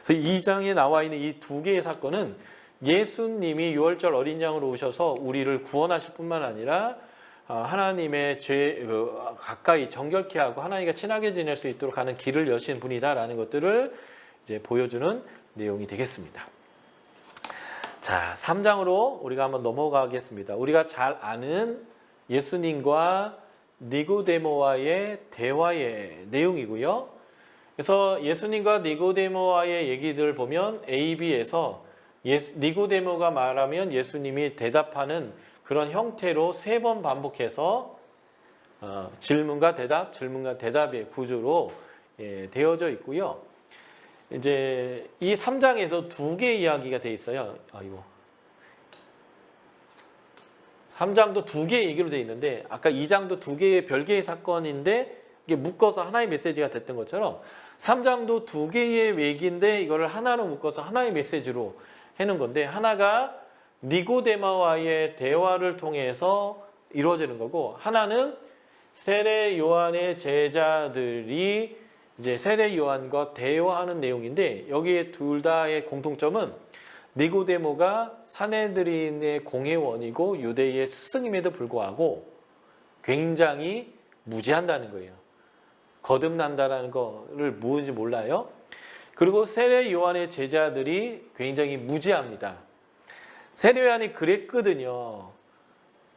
그래서 2장에 나와 있는 이 두 개의 사건은 예수님이 유월절 어린 양으로 오셔서 우리를 구원하실 뿐만 아니라 하나님의 죄 가까이 정결케 하고 하나님과 친하게 지낼 수 있도록 하는 길을 여신 분이다라는 것들을 이제 보여주는 내용이 되겠습니다. 자, 3장으로 우리가 한번 넘어가겠습니다. 우리가 잘 아는 예수님과 니고데모와의 대화의 내용이고요. 그래서 예수님과 니고데모와의 얘기들 보면 A, B에서 니고데모가 말하면 예수님이 대답하는 그런 형태로 3번 반복해서 질문과 대답, 질문과 대답의 구조로 되어져 있고요. 이제 이 3장에서 2개의 이야기가 돼 있어요. 3장도 2개의 얘기로 돼 있는데 아까 2장도 2개의 별개의 사건인데 이게 묶어서 하나의 메시지가 됐던 것처럼 3장도 2개의 얘기인데 이거를 하나로 묶어서 하나의 메시지로 해놓은 건데 하나가 니고데모와의 대화를 통해서 이루어지는 거고 하나는 세례 요한의 제자들이 이제 세례 요한과 대화하는 내용인데 여기에 둘 다의 공통점은 니고데모가 산헤드린의 공회원이고 유대의 스승임에도 불구하고 굉장히 무지한다는 거예요. 거듭난다라는 거를 뭔지 몰라요. 그리고 세례 요한의 제자들이 굉장히 무지합니다. 세례 요한이 그랬거든요.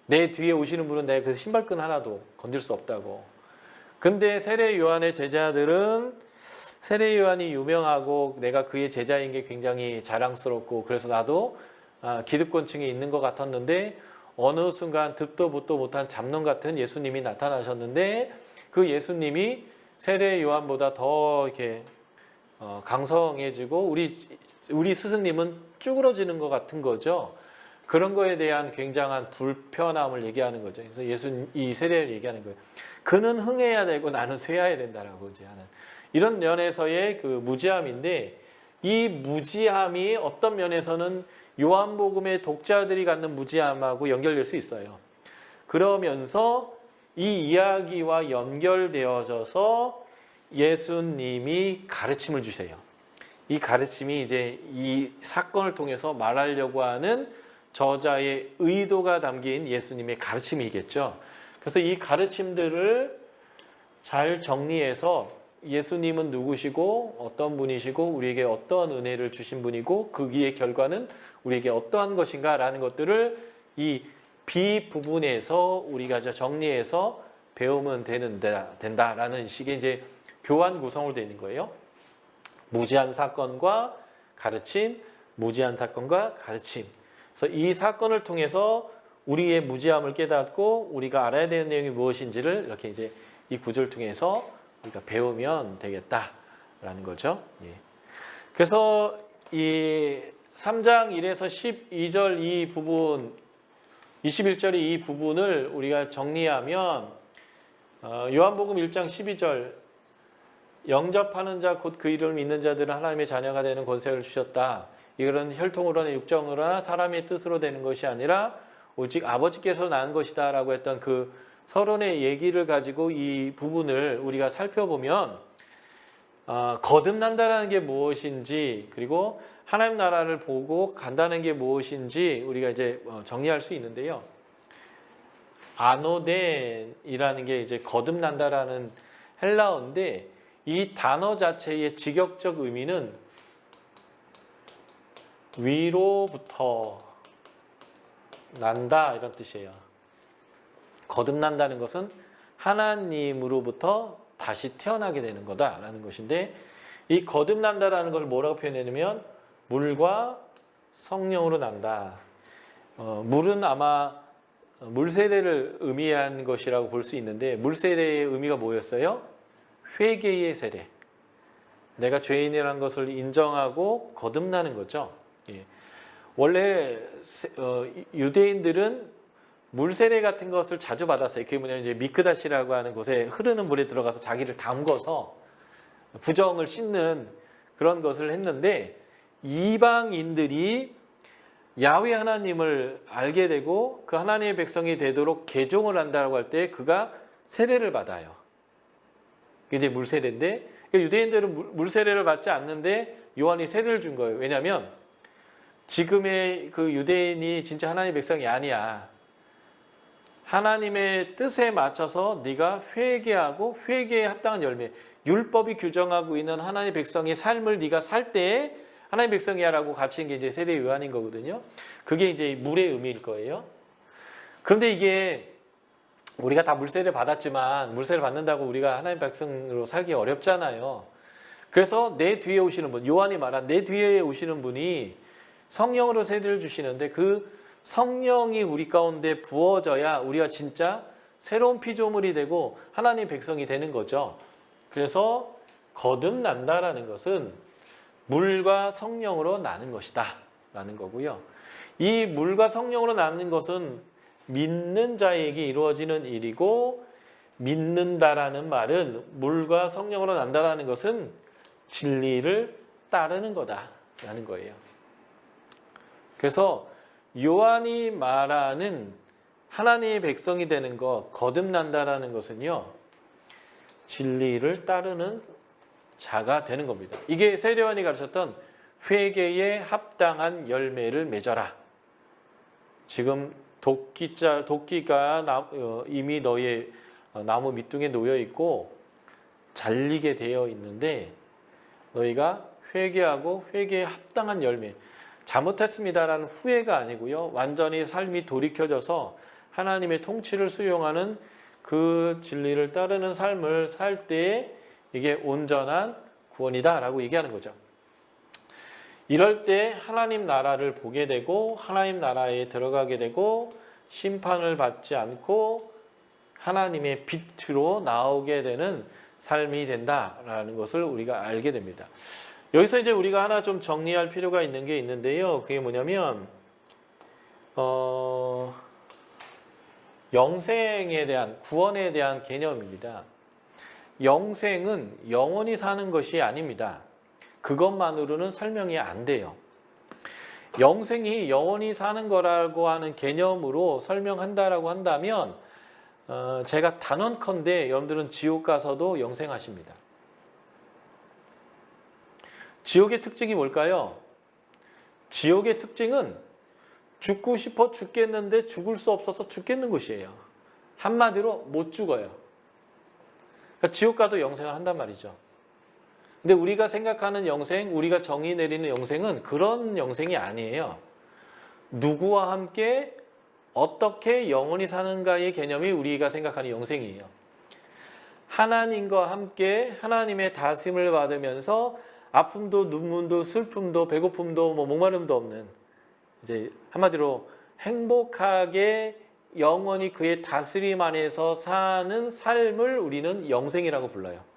내 뒤에 오시는 분은 내가 그 신발끈 하나도 건들 수 없다고. 근데 세례 요한의 제자들은 세례 요한이 유명하고 내가 그의 제자인 게 굉장히 자랑스럽고 그래서 나도 기득권층에 있는 것 같았는데 어느 순간 듣도 보도 못한 잡놈 같은 예수님이 나타나셨는데 그 예수님이 세례 요한보다 더 이렇게 강성해지고 우리 스승님은 쭈그러지는 것 같은 거죠. 그런 거에 대한 굉장한 불편함을 얘기하는 거죠. 그래서 이 세례를 얘기하는 거예요. 그는 흥해야 되고 나는 쇠해야 된다라고 이제 하는 이런 면에서의 그 무지함인데 이 무지함이 어떤 면에서는 요한복음의 독자들이 갖는 무지함하고 연결될 수 있어요. 그러면서 이 이야기와 연결되어져서 예수님이 가르침을 주세요. 이 가르침이 이제 이 사건을 통해서 말하려고 하는 저자의 의도가 담긴 예수님의 가르침이겠죠. 그래서 이 가르침들을 잘 정리해서 예수님은 누구시고 어떤 분이시고 우리에게 어떤 은혜를 주신 분이고 그기의 결과는 우리에게 어떠한 것인가 라는 것들을 이 B 부분에서 우리가 정리해서 배우면 된다라는 식의 이제 교환 구성으로 되어 있는 거예요. 무지한 사건과 가르침, 무지한 사건과 가르침. 그래서 이 사건을 통해서 우리의 무지함을 깨닫고 우리가 알아야 되는 내용이 무엇인지를 이렇게 이제 이 구조를 통해서 우리가 배우면 되겠다라는 거죠. 예. 그래서 이 3장 1에서 12절 이 부분, 21절의 이 부분을 우리가 정리하면 요한복음 1장 12절 영접하는 자 곧 그 이름을 믿는 자들은 하나님의 자녀가 되는 권세를 주셨다. 이것은 혈통으로나 육정으로나 사람의 뜻으로 되는 것이 아니라 오직 아버지께서 낳은 것이다 라고 했던 그 서론의 얘기를 가지고 이 부분을 우리가 살펴보면 거듭난다는 게 무엇인지 그리고 하나님 나라를 보고 간다는 게 무엇인지 우리가 이제 정리할 수 있는데요. 아노덴이라는 게 이제 거듭난다라는 헬라어인데 이 단어 자체의 직역적 의미는 위로부터 난다 이런 뜻이에요. 거듭난다는 것은 하나님으로부터 다시 태어나게 되는 거다라는 것인데 이 거듭난다라는 걸 뭐라고 표현하냐면 물과 성령으로 난다. 물은 아마 물세례를 의미한 것이라고 볼 수 있는데 물세례의 의미가 뭐였어요? 회개의 세례. 내가 죄인이라는 것을 인정하고 거듭나는 거죠. 예. 원래 유대인들은 물 세례 같은 것을 자주 받았어요. 그게 뭐냐면 이제 미크다시라고 하는 곳에 흐르는 물에 들어가서 자기를 담궈서 부정을 씻는 그런 것을 했는데, 이방인들이 야훼 하나님을 알게 되고 그 하나님의 백성이 되도록 개종을 한다고 할 때 그가 세례를 받아요. 그게 이제 물 세례인데, 유대인들은 물 세례를 받지 않는데 요한이 세례를 준 거예요. 왜냐하면 지금의 그 유대인이 진짜 하나님의 백성이 아니야. 하나님의 뜻에 맞춰서 네가 회개하고 회개에 합당한 열매, 율법이 규정하고 있는 하나님의 백성의 삶을 네가 살 때에 하나님의 백성이야라고 가르치는 게 이제 세례 요한인 거거든요. 그게 이제 물의 의미일 거예요. 그런데 이게 우리가 다 물세례 받았지만 물세례 받는다고 우리가 하나님의 백성으로 살기 어렵잖아요. 그래서 내 뒤에 오시는 분, 요한이 말한 내 뒤에 오시는 분이 성령으로 세례를 주시는데, 그 성령이 우리 가운데 부어져야 우리가 진짜 새로운 피조물이 되고 하나님의 백성이 되는 거죠. 그래서 거듭난다라는 것은 물과 성령으로 나는 것이다 라는 거고요. 이 물과 성령으로 나는 것은 믿는 자에게 이루어지는 일이고, 믿는다라는 말은 물과 성령으로 난다라는 것은 진리를 따르는 거다라는 거예요. 그래서 요한이 말하는 하나님의 백성이 되는 것, 거듭난다라는 것은요, 진리를 따르는 자가 되는 겁니다. 이게 세례요한이 가르쳤던 회개에 합당한 열매를 맺어라. 지금 도끼가 이미 너의 나무 밑둥에 놓여 있고 잘리게 되어 있는데, 너희가 회개하고 회개에 합당한 열매, 잘못했습니다라는 후회가 아니고요, 완전히 삶이 돌이켜져서 하나님의 통치를 수용하는 그 진리를 따르는 삶을 살 때에 이게 온전한 구원이다 라고 얘기하는 거죠. 이럴 때 하나님 나라를 보게 되고 하나님 나라에 들어가게 되고 심판을 받지 않고 하나님의 빛으로 나오게 되는 삶이 된다라는 것을 우리가 알게 됩니다. 여기서 이제 우리가 하나 좀 정리할 필요가 있는 게 있는데요. 그게 뭐냐면 영생에 대한, 구원에 대한 개념입니다. 영생은 영원히 사는 것이 아닙니다. 그것만으로는 설명이 안 돼요. 영생이 영원히 사는 거라고 하는 개념으로 설명한다라고 한다면 제가 단언컨대 여러분들은 지옥 가서도 영생하십니다. 지옥의 특징이 뭘까요? 지옥의 특징은 죽고 싶어 죽겠는데 죽을 수 없어서 죽겠는 것이에요. 한마디로 못 죽어요. 그러니까 지옥 가도 영생을 한단 말이죠. 근데 우리가 생각하는 영생, 우리가 정의 내리는 영생은 그런 영생이 아니에요. 누구와 함께 어떻게 영원히 사는가의 개념이 우리가 생각하는 영생이에요. 하나님과 함께 하나님의 다스림을 받으면서 아픔도 눈물도 슬픔도 배고픔도 목마름도 없는, 이제 한마디로 행복하게 영원히 그의 다스림 안에서 사는 삶을 우리는 영생이라고 불러요.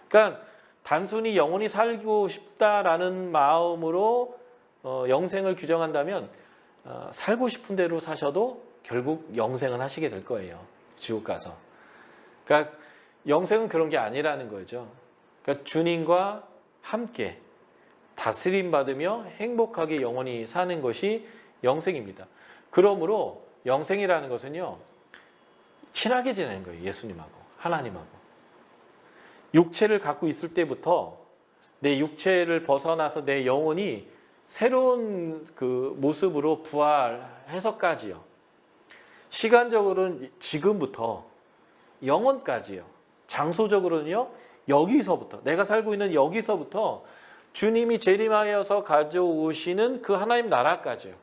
그러니까 단순히 영원히 살고 싶다라는 마음으로 영생을 규정한다면 살고 싶은 대로 사셔도 결국 영생은 하시게 될 거예요. 지옥 가서. 그러니까 영생은 그런 게 아니라는 거죠. 그러니까 주님과 함께 다스림 받으며 행복하게 영원히 사는 것이 영생입니다. 그러므로 영생이라는 것은요, 친하게 지내는 거예요. 예수님하고 하나님하고. 육체를 갖고 있을 때부터 내 육체를 벗어나서 내 영혼이 새로운 그 모습으로 부활해서까지요. 시간적으로는 지금부터 영원까지요. 장소적으로는요, 여기서부터, 내가 살고 있는 여기서부터 주님이 재림하여서 가져오시는 그 하나님 나라까지요.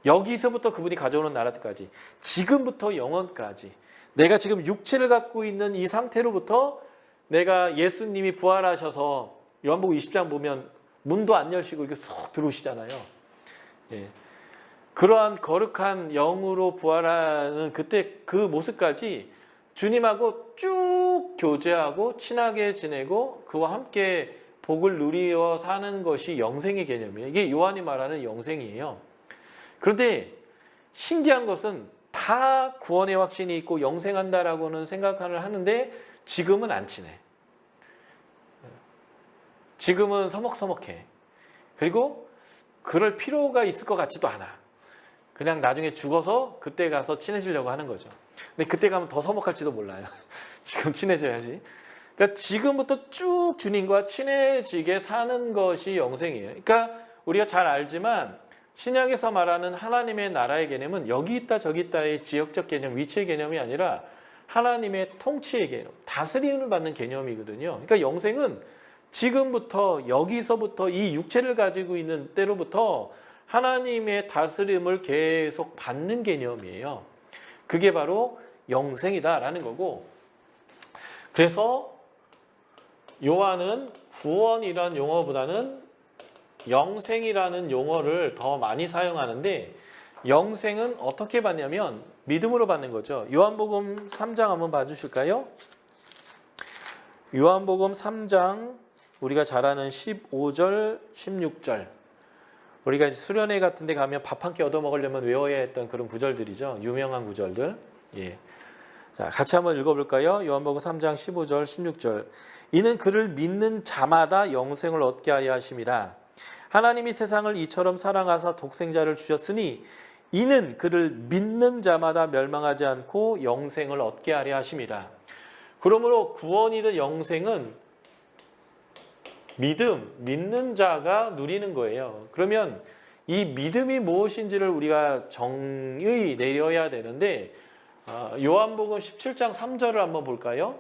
여기서부터 그분이 가져오는 나라까지, 지금부터 영원까지, 내가 지금 육체를 갖고 있는 이 상태로부터 내가 예수님이 부활하셔서 요한복음 20장 보면 문도 안 열시고 이렇게 쏙 들어오시잖아요. 예. 그러한 거룩한 영으로 부활하는 그때 그 모습까지 주님하고 쭉 교제하고 친하게 지내고 그와 함께 복을 누리어 사는 것이 영생의 개념이에요. 이게 요한이 말하는 영생이에요. 그런데 신기한 것은 다 구원의 확신이 있고 영생한다라고는 생각을 하는데 지금은 안 친해. 지금은 서먹서먹해. 그리고 그럴 필요가 있을 것 같지도 않아. 그냥 나중에 죽어서 그때 가서 친해지려고 하는 거죠. 근데 그때 가면 더 서먹할지도 몰라요. 지금 친해져야지. 그러니까 지금부터 쭉 주님과 친해지게 사는 것이 영생이에요. 그러니까 우리가 잘 알지만 신약에서 말하는 하나님의 나라의 개념은 여기 있다 저기 있다의 지역적 개념, 위치의 개념이 아니라 하나님의 통치의 개념, 다스림을 받는 개념이거든요. 그러니까 영생은 지금부터 여기서부터 이 육체를 가지고 있는 때로부터 하나님의 다스림을 계속 받는 개념이에요. 그게 바로 영생이다라는 거고, 그래서 요한은 구원이라는 용어보다는 영생이라는 용어를 더 많이 사용하는데, 영생은 어떻게 받냐면 믿음으로 받는 거죠. 요한복음 3장 한번 봐주실까요? 요한복음 3장 우리가 잘 아는 15절, 16절. 우리가 수련회 같은 데 가면 밥 한 끼 얻어 먹으려면 외워야 했던 그런 구절들이죠. 유명한 구절들. 예. 자, 같이 한번 읽어볼까요? 요한복음 3장 15절, 16절. 이는 그를 믿는 자마다 영생을 얻게 하려 하심이라. 하나님이 세상을 이처럼 사랑하사 독생자를 주셨으니 이는 그를 믿는 자마다 멸망하지 않고 영생을 얻게 하려 하심이라. 그러므로 구원이든 영생은 믿는 자가 누리는 거예요. 그러면 이 믿음이 무엇인지를 우리가 정의 내려야 되는데, 요한복음 17장 3절을 한번 볼까요?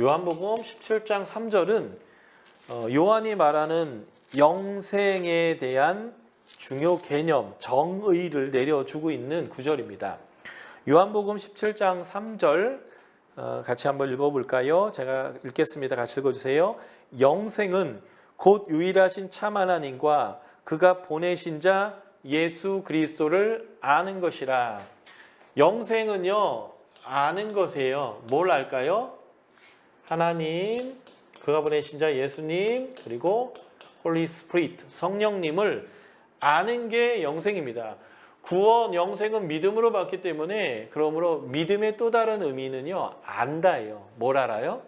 요한복음 17장 3절은 요한이 말하는 영생에 대한 중요 개념, 정의를 내려주고 있는 구절입니다. 요한복음 17장 3절 같이 한번 읽어볼까요? 제가 읽겠습니다. 같이 읽어주세요. 영생은 곧 유일하신 참 하나님과 그가 보내신 자 예수 그리스도를 아는 것이라. 영생은요, 아는 것이에요. 뭘 알까요? 하나님, 그가 보내신 자 예수님, 그리고 홀리 스피릿, 성령님을 아는 게 영생입니다. 구원, 영생은 믿음으로 받기 때문에, 그러므로 믿음의 또 다른 의미는요, 안다예요. 뭘 알아요?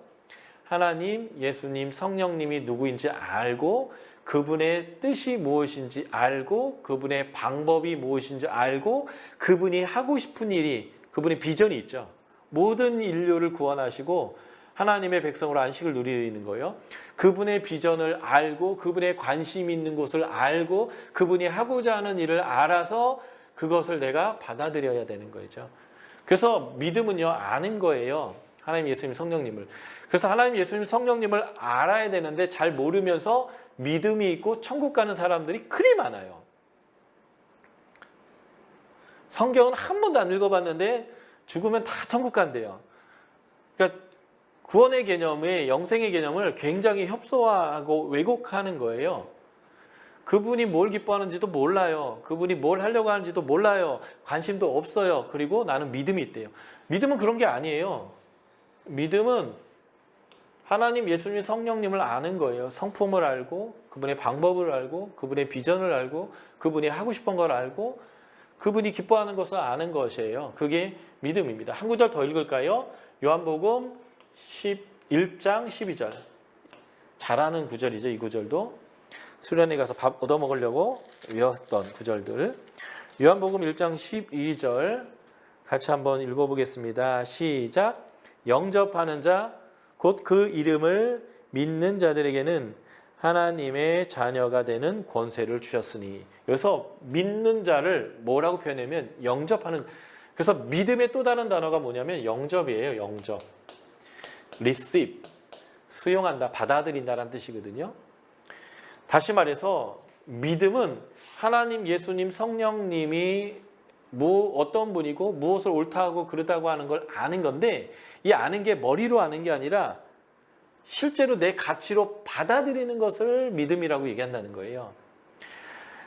하나님, 예수님, 성령님이 누구인지 알고, 그분의 뜻이 무엇인지 알고, 그분의 방법이 무엇인지 알고, 그분이 하고 싶은 일이, 그분의 비전이 있죠. 모든 인류를 구원하시고 하나님의 백성으로 안식을 누리는 거예요. 그분의 비전을 알고, 그분의 관심 있는 곳을 알고, 그분이 하고자 하는 일을 알아서 그것을 내가 받아들여야 되는 거죠. 그래서 믿음은요, 아는 거예요. 하나님, 예수님, 성령님을. 그래서 하나님, 예수님, 성령님을 알아야 되는데 잘 모르면서 믿음이 있고 천국 가는 사람들이 그리 많아요. 성경은 한 번도 안 읽어봤는데 죽으면 다 천국 간대요. 그러니까 구원의 개념에 영생의 개념을 굉장히 협소화하고 왜곡하는 거예요. 그분이 뭘 기뻐하는지도 몰라요. 그분이 뭘 하려고 하는지도 몰라요. 관심도 없어요. 그리고 나는 믿음이 있대요. 믿음은 그런 게 아니에요. 믿음은 하나님, 예수님, 성령님을 아는 거예요. 성품을 알고, 그분의 방법을 알고, 그분의 비전을 알고, 그분이 하고 싶은 걸 알고, 그분이 기뻐하는 것을 아는 것이에요. 그게 믿음입니다. 한 구절 더 읽을까요? 요한복음 11장 12절. 잘 아는 구절이죠. 이 구절도. 수련회 가서 밥 얻어먹으려고 외웠던 구절들. 요한복음 1장 12절 같이 한번 읽어보겠습니다. 시작. 영접하는 자 곧 그 이름을 믿는 자들에게는 하나님의 자녀가 되는 권세를 주셨으니. 여기서 믿는 자를 뭐라고 표현하면 영접하는. 그래서 믿음의 또 다른 단어가 뭐냐면 영접이에요. 영접. receive. 수용한다, 받아들인다라는 뜻이거든요. 다시 말해서 믿음은 하나님, 예수님, 성령님이 어떤 분이고 무엇을 옳다고 그르다고 하는 걸 아는 건데, 이 아는 게 머리로 아는 게 아니라 실제로 내 가치로 받아들이는 것을 믿음이라고 얘기한다는 거예요.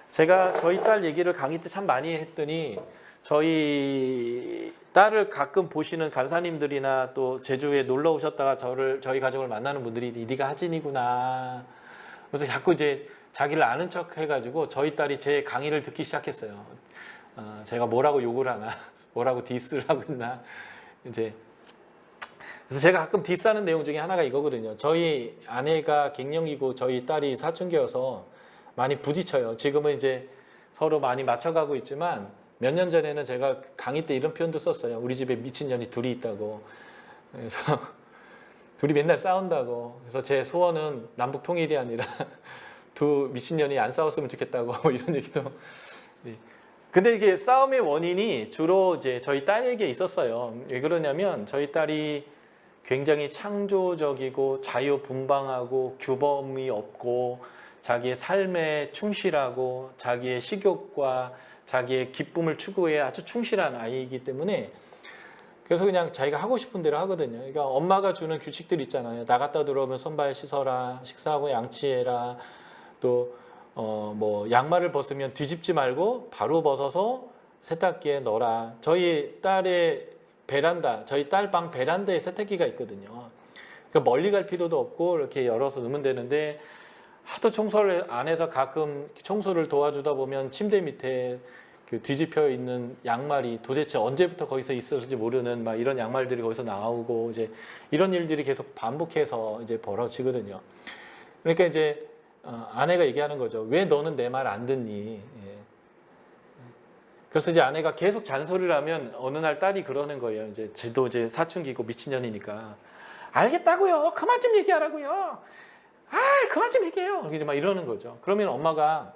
제가 저희 딸 얘기를 강의 때 참 많이 했더니 저희 딸을 가끔 보시는 간사님들이나 또 제주에 놀러 오셨다가 저희 가족을 만나는 분들이 네가 하진이구나. 그래서 자꾸 이제 자기를 아는 척 해가지고 저희 딸이 제 강의를 듣기 시작했어요. 제가 뭐라고 욕을 하나, 뭐라고 디스를 하고 있나. 이제 그래서 제가 가끔 디스하는 내용 중에 하나가 이거거든요. 저희 아내가 갱년기고 저희 딸이 사춘기여서 많이 부딪혀요. 지금은 이제 서로 많이 맞춰가고 있지만 몇 년 전에는 제가 강의 때 이런 표현도 썼어요. 우리 집에 미친년이 둘이 있다고. 그래서 둘이 맨날 싸운다고. 그래서 제 소원은 남북 통일이 아니라 두 미친년이 안 싸웠으면 좋겠다고 이런 얘기도. 네. 근데 이게 싸움의 원인이 주로 이제 저희 딸에게 있었어요. 왜 그러냐면 저희 딸이 굉장히 창조적이고 자유분방하고 규범이 없고 자기의 삶에 충실하고 자기의 식욕과 자기의 기쁨을 추구해 아주 충실한 아이이기 때문에 그래서 그냥 자기가 하고 싶은 대로 하거든요. 그러니까 엄마가 주는 규칙들 있잖아요. 나갔다 들어오면 손발 씻어라, 식사하고 양치해라, 또 뭐 양말을 벗으면 뒤집지 말고 바로 벗어서 세탁기에 넣어라. 저희 딸의 베란다, 저희 딸 방 베란다에 세탁기가 있거든요. 그러니까 멀리 갈 필요도 없고 이렇게 열어서 넣으면 되는데 하도 청소를 안 해서 가끔 청소를 도와주다 보면 침대 밑에 그 뒤집혀 있는 양말이 도대체 언제부터 거기서 있었는지 모르는 막 이런 양말들이 거기서 나오고 이제 이런 일들이 계속 반복해서 이제 벌어지거든요. 그러니까 이제 아내가 얘기하는 거죠. 왜 너는 내 말 안 듣니? 예. 그래서 이제 아내가 계속 잔소리를 하면 어느 날 딸이 그러는 거예요. 이제 쟤도 이제 사춘기고 미친년이니까 알겠다고요. 그만 좀 얘기하라고요. 그만 좀 얘기해요. 이렇게 막 이러는 거죠. 그러면 엄마가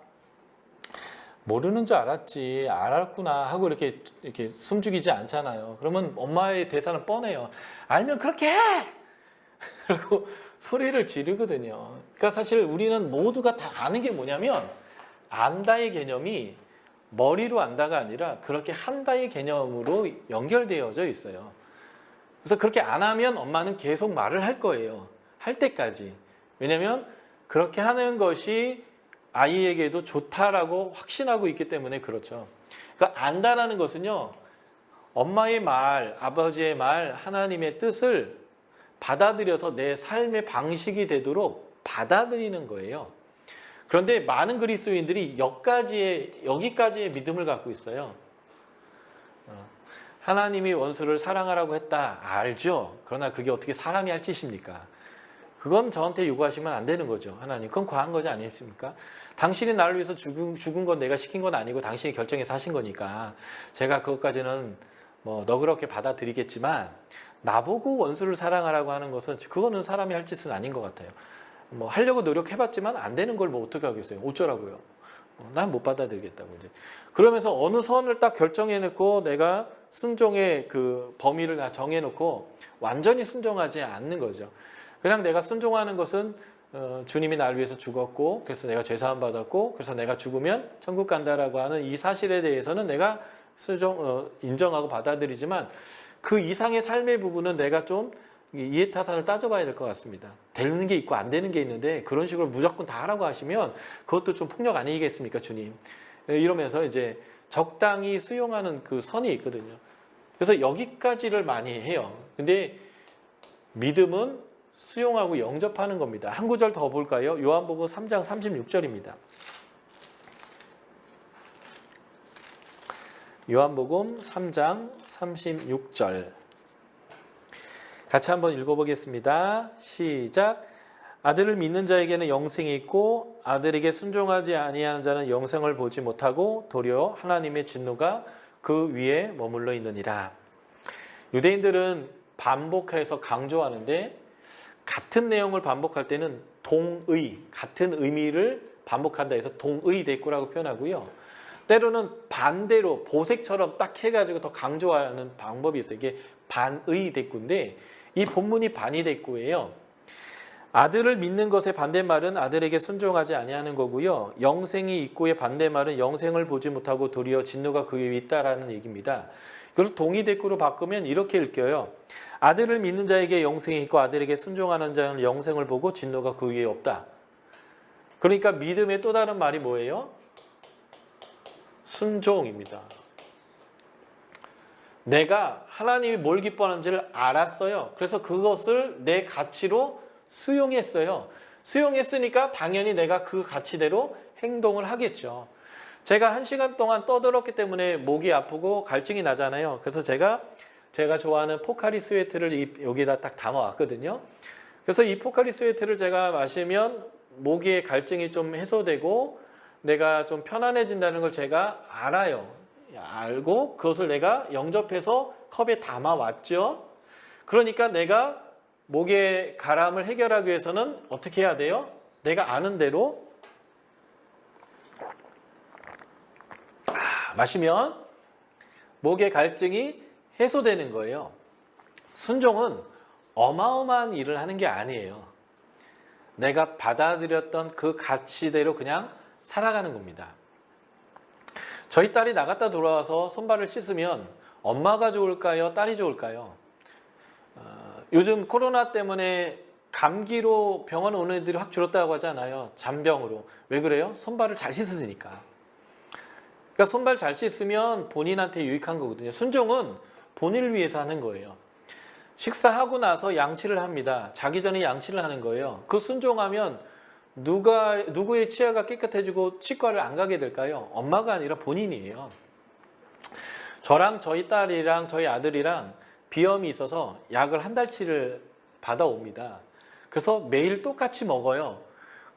모르는 줄 알았지, 알았구나 하고 이렇게 숨죽이지 않잖아요. 그러면 엄마의 대사는 뻔해요. 알면 그렇게 해! 그리고 소리를 지르거든요. 그러니까 사실 우리는 모두가 다 아는 게 뭐냐면 안다의 개념이 머리로 안다가 아니라 그렇게 한다의 개념으로 연결되어져 있어요. 그래서 그렇게 안 하면 엄마는 계속 말을 할 거예요. 할 때까지. 왜냐하면 그렇게 하는 것이 아이에게도 좋다라고 확신하고 있기 때문에 그렇죠. 그러니까 안다라는 것은요. 엄마의 말, 아버지의 말, 하나님의 뜻을 받아들여서 내 삶의 방식이 되도록 받아들이는 거예요. 그런데 많은 그리스도인들이 여기까지의 믿음을 갖고 있어요. 하나님이 원수를 사랑하라고 했다. 알죠. 그러나 그게 어떻게 사람이 할 짓입니까? 그건 저한테 요구하시면 안 되는 거죠. 하나님. 그건 과한 거지 아니십니까? 당신이 나를 위해서 죽은 건 내가 시킨 건 아니고 당신이 결정해서 하신 거니까 제가 그것까지는 뭐 너그럽게 받아들이겠지만 나보고 원수를 사랑하라고 하는 것은 그거는 사람이 할 짓은 아닌 것 같아요. 뭐 하려고 노력해봤지만 안 되는 걸 뭐 어떻게 하겠어요? 어쩌라고요? 난 못 받아들이겠다고 이제. 그러면서 어느 선을 딱 결정해놓고 내가 순종의 그 범위를 다 정해놓고 완전히 순종하지 않는 거죠. 그냥 내가 순종하는 것은 주님이 나를 위해서 죽었고 그래서 내가 죄사함 받았고 그래서 내가 죽으면 천국 간다라고 하는 이 사실에 대해서는 내가 인정하고 받아들이지만 그 이상의 삶의 부분은 내가 좀 이해타산을 따져봐야 될 것 같습니다. 되는 게 있고 안 되는 게 있는데 그런 식으로 무조건 다 하라고 하시면 그것도 좀 폭력 아니겠습니까, 주님? 이러면서 이제 적당히 수용하는 그 선이 있거든요. 그래서 여기까지를 많이 해요. 근데 믿음은 수용하고 영접하는 겁니다. 한 구절 더 볼까요? 요한복음 3장 36절입니다. 요한복음 3장 36절 같이 한번 읽어보겠습니다. 시작. 아들을 믿는 자에게는 영생이 있고 아들에게 순종하지 아니하는 자는 영생을 보지 못하고 도리어 하나님의 진노가 그 위에 머물러 있느니라. 유대인들은 반복해서 강조하는데 같은 내용을 반복할 때는 동의, 같은 의미를 반복한다 해서 동의 대꾸라고 표현하고요. 때로는 반대로 보색처럼 딱 해가지고 더 강조하는 방법이 있어요. 이게 반의 대꾸인데 이 본문이 반의 대꾸예요. 아들을 믿는 것의 반대말은 아들에게 순종하지 아니하는 거고요. 영생이 있고의 반대말은 영생을 보지 못하고 도리어 진노가 그 위에 있다라는 얘기입니다. 그걸 동의 대꾸로 바꾸면 이렇게 읽혀요. 아들을 믿는 자에게 영생이 있고 아들에게 순종하는 자는 영생을 보고 진노가 그 위에 없다. 그러니까 믿음의 또 다른 말이 뭐예요? 순종입니다. 내가 하나님이 뭘 기뻐하는지를 알았어요. 그래서 그것을 내 가치로 수용했어요. 수용했으니까 당연히 내가 그 가치대로 행동을 하겠죠. 제가 1시간 동안 떠들었기 때문에 목이 아프고 갈증이 나잖아요. 그래서 제가 좋아하는 포카리 스웨트를 여기다 딱 담아왔거든요. 그래서 이 포카리 스웨트를 제가 마시면 목의 갈증이 좀 해소되고 내가 좀 편안해진다는 걸 제가 알고 그것을 내가 영접해서 컵에 담아왔죠. 그러니까 내가 목의 가람을 해결하기 위해서는 어떻게 해야 돼요? 내가 아는 대로 마시면 목의 갈증이 해소되는 거예요. 순종은 어마어마한 일을 하는 게 아니에요. 내가 받아들였던 그 가치대로 그냥 살아가는 겁니다. 저희 딸이 나갔다 돌아와서 손발을 씻으면 엄마가 좋을까요? 딸이 좋을까요? 요즘 코로나 때문에 감기로 병원 오는 애들이 확 줄었다고 하잖아요. 잔병으로. 왜 그래요? 손발을 잘 씻으니까. 그러니까 손발 잘 씻으면 본인한테 유익한 거거든요. 순종은 본인을 위해서 하는 거예요. 식사하고 나서 양치를 합니다. 자기 전에 양치를 하는 거예요. 그 순종하면 누구의 치아가 깨끗해지고 치과를 안 가게 될까요? 엄마가 아니라 본인이에요. 저랑 저희 딸이랑 저희 아들이랑 비염이 있어서 약을 한 달치를 받아옵니다. 그래서 매일 똑같이 먹어요.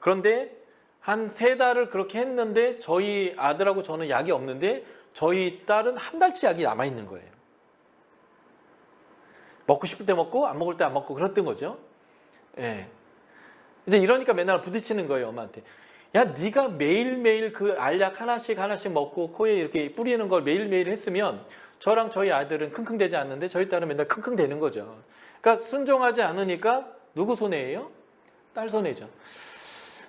그런데 한 3달을 그렇게 했는데 저희 아들하고 저는 약이 없는데 저희 딸은 한 달치 약이 남아있는 거예요. 먹고 싶을 때 먹고 안 먹을 때 안 먹고 그랬던 거죠. 예. 이제 이러니까 맨날 부딪히는 거예요, 엄마한테. 야, 네가 매일매일 그 알약 하나씩 먹고 코에 이렇게 뿌리는 걸 매일매일 했으면 저랑 저희 아들은 킁킁대지 않는데 저희 딸은 맨날 킁킁대는 거죠. 그러니까 순종하지 않으니까 누구 손해예요? 딸 손해죠.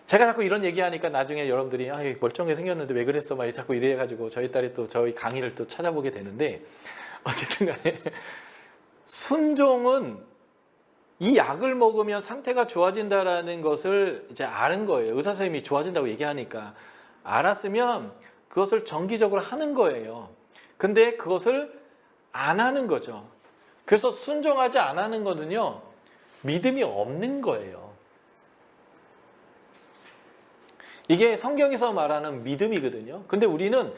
제가 자꾸 이런 얘기하니까 나중에 여러분들이 멀쩡하게 생겼는데 왜 그랬어? 막 자꾸 이래가지고 저희 딸이 또 저희 강의를 또 찾아보게 되는데 어쨌든 간에 순종은 이 약을 먹으면 상태가 좋아진다라는 것을 이제 아는 거예요. 의사 선생님이 좋아진다고 얘기하니까 알았으면 그것을 정기적으로 하는 거예요. 근데 그것을 안 하는 거죠. 그래서 순종하지 안 하는 거는요, 믿음이 없는 거예요. 이게 성경에서 말하는 믿음이거든요. 근데 우리는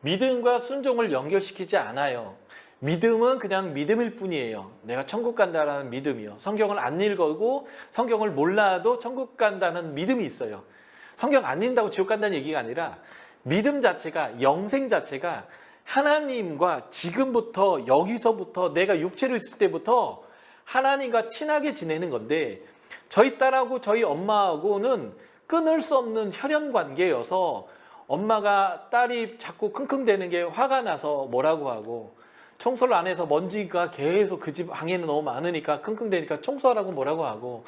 믿음과 순종을 연결시키지 않아요. 믿음은 그냥 믿음일 뿐이에요. 내가 천국 간다라는 믿음이요. 성경을 안 읽고 성경을 몰라도 천국 간다는 믿음이 있어요. 성경 안 읽는다고 지옥 간다는 얘기가 아니라 믿음 자체가, 영생 자체가 하나님과 지금부터 여기서부터 내가 육체로 있을 때부터 하나님과 친하게 지내는 건데 저희 딸하고 저희 엄마하고는 끊을 수 없는 혈연 관계여서 엄마가 딸이 자꾸 킁킁대는 게 화가 나서 뭐라고 하고 청소를 안 해서 먼지가 계속 그 집 방에는 너무 많으니까 킁킁대니까 청소하라고 뭐라고 하고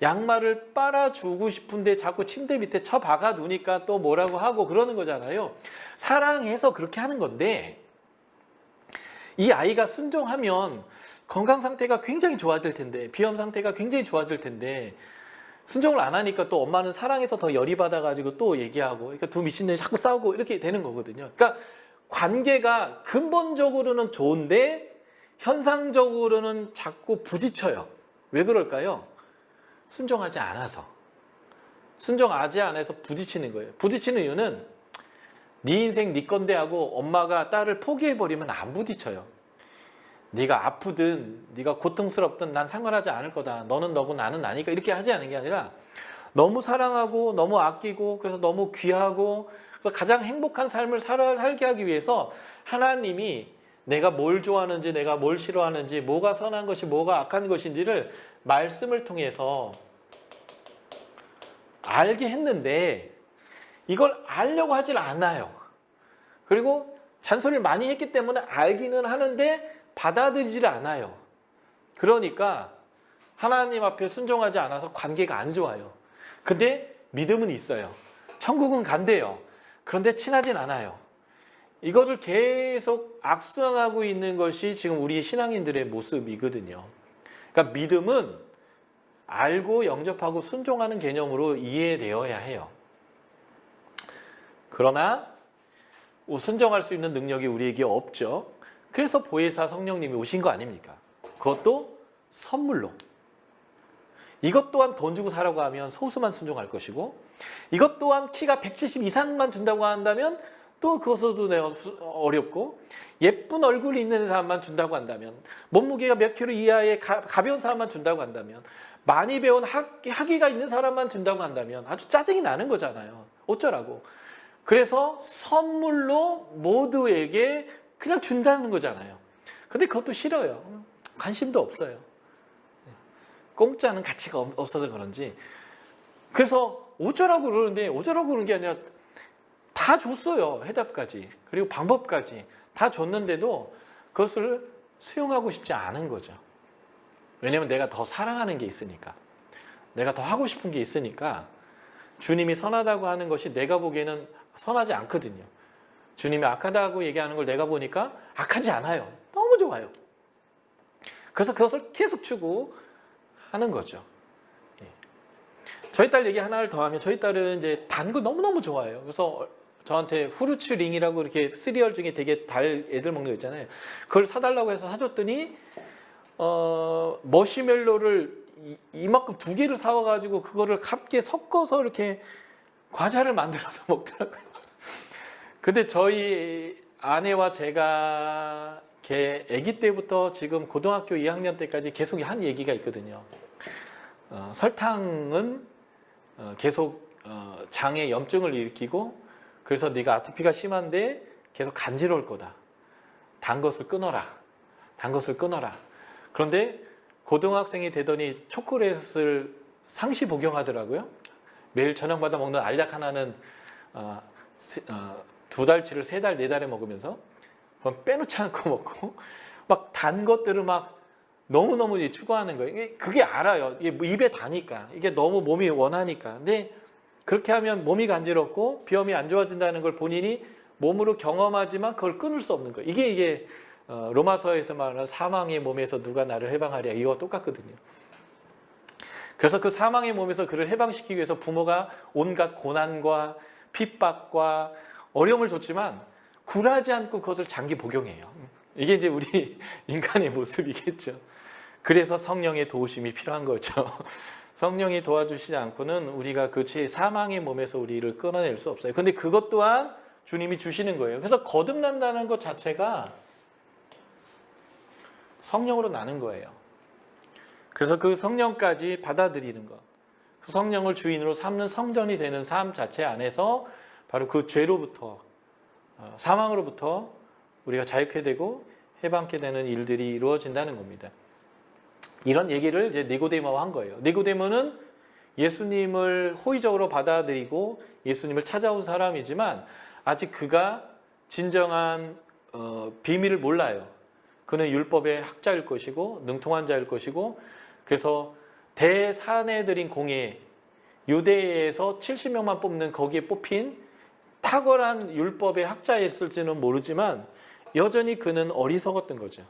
양말을 빨아주고 싶은데 자꾸 침대 밑에 쳐박아 두니까 또 뭐라고 하고 그러는 거잖아요. 사랑해서 그렇게 하는 건데 이 아이가 순종하면 건강 상태가 굉장히 좋아질 텐데 비염 상태가 굉장히 좋아질 텐데 순종을 안 하니까 또 엄마는 사랑해서 더 열이 받아가지고 또 얘기하고 그러니까 두 미친년이 자꾸 싸우고 이렇게 되는 거거든요. 그러니까 관계가 근본적으로는 좋은데 현상적으로는 자꾸 부딪혀요. 왜 그럴까요? 순종하지 않아서. 순종하지 않아서 부딪히는 거예요. 부딪히는 이유는 네 인생 네 건데 하고 엄마가 딸을 포기해버리면 안 부딪혀요. 네가 아프든 네가 고통스럽든 난 상관하지 않을 거다. 너는 너고 나는 나니까 이렇게 하지 않은 게 아니라 너무 사랑하고 너무 아끼고 그래서 너무 귀하고 그래서 가장 행복한 삶을 살게 하기 위해서 하나님이 내가 뭘 좋아하는지 내가 뭘 싫어하는지 뭐가 선한 것이 뭐가 악한 것인지를 말씀을 통해서 알게 했는데 이걸 알려고 하질 않아요. 그리고 잔소리를 많이 했기 때문에 알기는 하는데 받아들이질 않아요. 그러니까 하나님 앞에 순종하지 않아서 관계가 안 좋아요. 근데 믿음은 있어요. 천국은 간대요. 그런데 친하진 않아요. 이거를 계속 악순환하고 있는 것이 지금 우리 신앙인들의 모습이거든요. 그러니까 믿음은 알고 영접하고 순종하는 개념으로 이해되어야 해요. 그러나 순종할 수 있는 능력이 우리에게 없죠. 그래서 보혜사 성령님이 오신 거 아닙니까? 그것도 선물로. 이것 또한 돈 주고 사라고 하면 소수만 순종할 것이고, 이것 또한 키가 170 이상만 준다고 한다면 또 그것도 내가 어렵고, 예쁜 얼굴이 있는 사람만 준다고 한다면, 몸무게가 몇 킬로 이하의 가벼운 사람만 준다고 한다면, 많이 배운 학위가 있는 사람만 준다고 한다면 아주 짜증이 나는 거잖아요. 어쩌라고. 그래서 선물로 모두에게 그냥 준다는 거잖아요. 근데 그것도 싫어요. 관심도 없어요. 공짜는 가치가 없어서 그런지. 그래서 어쩌라고 그러는데, 어쩌라고 그러는 게 아니라 다 줬어요. 해답까지. 그리고 방법까지. 다 줬는데도 그것을 수용하고 싶지 않은 거죠. 왜냐하면 내가 더 사랑하는 게 있으니까. 내가 더 하고 싶은 게 있으니까 주님이 선하다고 하는 것이 내가 보기에는 선하지 않거든요. 주님이 악하다고 얘기하는 걸 내가 보니까 악하지 않아요. 너무 좋아요. 그래서 그것을 계속 추구하는 거죠. 예. 저희 딸 얘기 하나를 더 하면, 저희 딸은 이제 단 거 너무너무 좋아해요. 그래서 저한테 후르츠 링이라고 이렇게 시리얼 중에 되게 애들 먹는 거 있잖아요. 그걸 사달라고 해서 사줬더니 머시멜로를 이만큼 2개를 사와가지고 그거를 함께 섞어서 이렇게 과자를 만들어서 먹더라고요. 근데 저희 아내와 제가 걔 아기 때부터 지금 고등학교 2학년 때까지 계속 한 얘기가 있거든요. 설탕은 계속 장에 염증을 일으키고, 그래서 네가 아토피가 심한데 계속 간지러울 거다. 단 것을 끊어라. 단 것을 끊어라. 그런데 고등학생이 되더니 초콜릿을 상시 복용하더라고요. 매일 저녁마다 먹는 알약 하나는 2달치를 3달, 4달에 먹으면서 그건 빼놓지 않고 먹고, 막 단 것들을 막 너무너무 추구하는 거예요. 그게 알아요. 입에 다니까. 이게 너무 몸이 원하니까. 근데 그렇게 하면 몸이 간지럽고 비염이 안 좋아진다는 걸 본인이 몸으로 경험하지만 그걸 끊을 수 없는 거예요. 이게 로마서에서 말하는 사망의 몸에서 누가 나를 해방하랴, 이거 똑같거든요. 그래서 그 사망의 몸에서 그를 해방시키기 위해서 부모가 온갖 고난과 핍박과 어려움을 줬지만 굴하지 않고 그것을 장기 복용해요. 이게 이제 우리 인간의 모습이겠죠. 그래서 성령의 도우심이 필요한 거죠. 성령이 도와주시지 않고는 우리가 그 사망의 몸에서 우리를 끊어낼 수 없어요. 근데 그것 또한 주님이 주시는 거예요. 그래서 거듭난다는 것 자체가 성령으로 나는 거예요. 그래서 그 성령까지 받아들이는 것, 그 성령을 주인으로 삼는 성전이 되는 삶 자체 안에서 바로 그 죄로부터, 사망으로부터 우리가 자유케 되고 해방케 되는 일들이 이루어진다는 겁니다. 이런 얘기를 이제 니고데모와 한 거예요. 니고데모는 예수님을 호의적으로 받아들이고 예수님을 찾아온 사람이지만 아직 그가 진정한 비밀을 몰라요. 그는 율법의 학자일 것이고 능통한 자일 것이고, 그래서 대사내들인 공회, 유대에서 70명만 뽑는 거기에 뽑힌 탁월한 율법의 학자였을지는 모르지만 여전히 그는 어리석었던 거죠.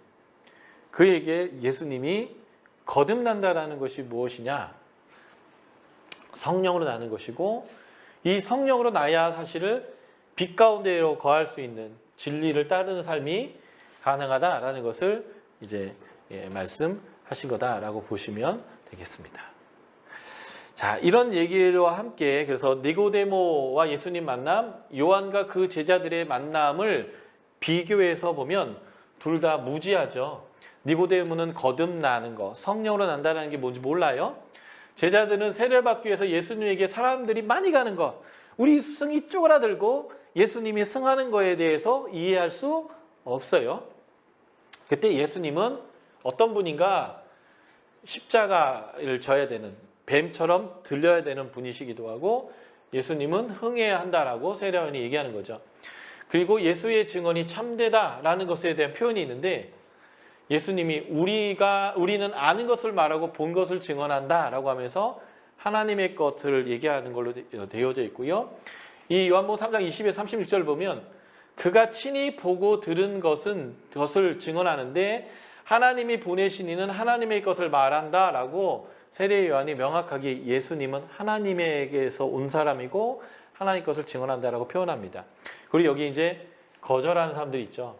그에게 예수님이 거듭난다라는 것이 무엇이냐? 성령으로 나는 것이고, 이 성령으로 나야 사실은 빛 가운데로 거할 수 있는 진리를 따르는 삶이 가능하다라는 것을 이제 말씀하신 거다라고 보시면 되겠습니다. 자, 이런 얘기와 함께 그래서 니고데모와 예수님 만남, 요한과 그 제자들의 만남을 비교해서 보면 둘 다 무지하죠. 니고데모는 거듭나는 거, 성령으로 난다는 게 뭔지 몰라요. 제자들은 세례받기 위해서 예수님에게 사람들이 많이 가는 것, 우리 스승이 쪼그라들고 예수님이 승하는 거에 대해서 이해할 수 없어요. 그때 예수님은 어떤 분인가? 십자가를 져야 되는, 뱀처럼 들려야 되는 분이시기도 하고, 예수님은 흥해야 한다라고 세례요한이 얘기하는 거죠. 그리고 예수의 증언이 참되다라는 것에 대한 표현이 있는데, 예수님이 우리는 아는 것을 말하고 본 것을 증언한다라고 하면서 하나님의 것을 얘기하는 걸로 되어져 있고요. 이 요한복음 3장 20에서 36절 보면 그가 친히 보고 들은 것을 증언하는데 하나님이 보내신 이는 하나님의 것을 말한다라고 세례 요한이 명확하게 예수님은 하나님에게서 온 사람이고 하나님 것을 증언한다라고 표현합니다. 그리고 여기 이제 거절하는 사람들이 있죠.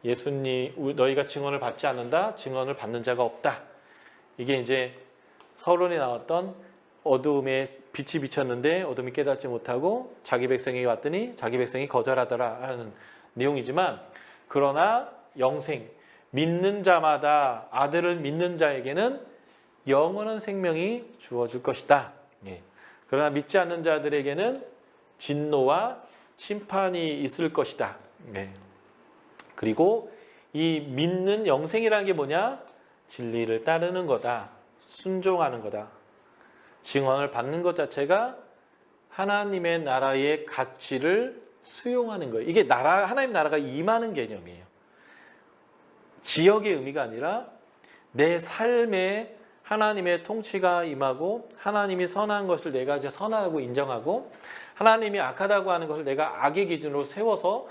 예수님, 너희가 증언을 받지 않는다. 증언을 받는 자가 없다. 이게 이제 서론에 나왔던 어둠에 빛이 비쳤는데 어둠이 깨닫지 못하고 자기 백성에게 왔더니 자기 백성이 거절하더라 하는 내용이지만, 그러나 영생, 믿는 자마다, 아들을 믿는 자에게는 영원한 생명이 주어질 것이다. 예. 그러나 믿지 않는 자들에게는 진노와 심판이 있을 것이다. 예. 그리고 이 믿는 영생이라는 게 뭐냐? 진리를 따르는 거다. 순종하는 거다. 증언을 받는 것 자체가 하나님의 나라의 가치를 수용하는 거예요. 이게 하나님 나라가 임하는 개념이에요. 지역의 의미가 아니라 내 삶에 하나님의 통치가 임하고, 하나님이 선한 것을 내가 이제 선하고 인정하고, 하나님이 악하다고 하는 것을 내가 악의 기준으로 세워서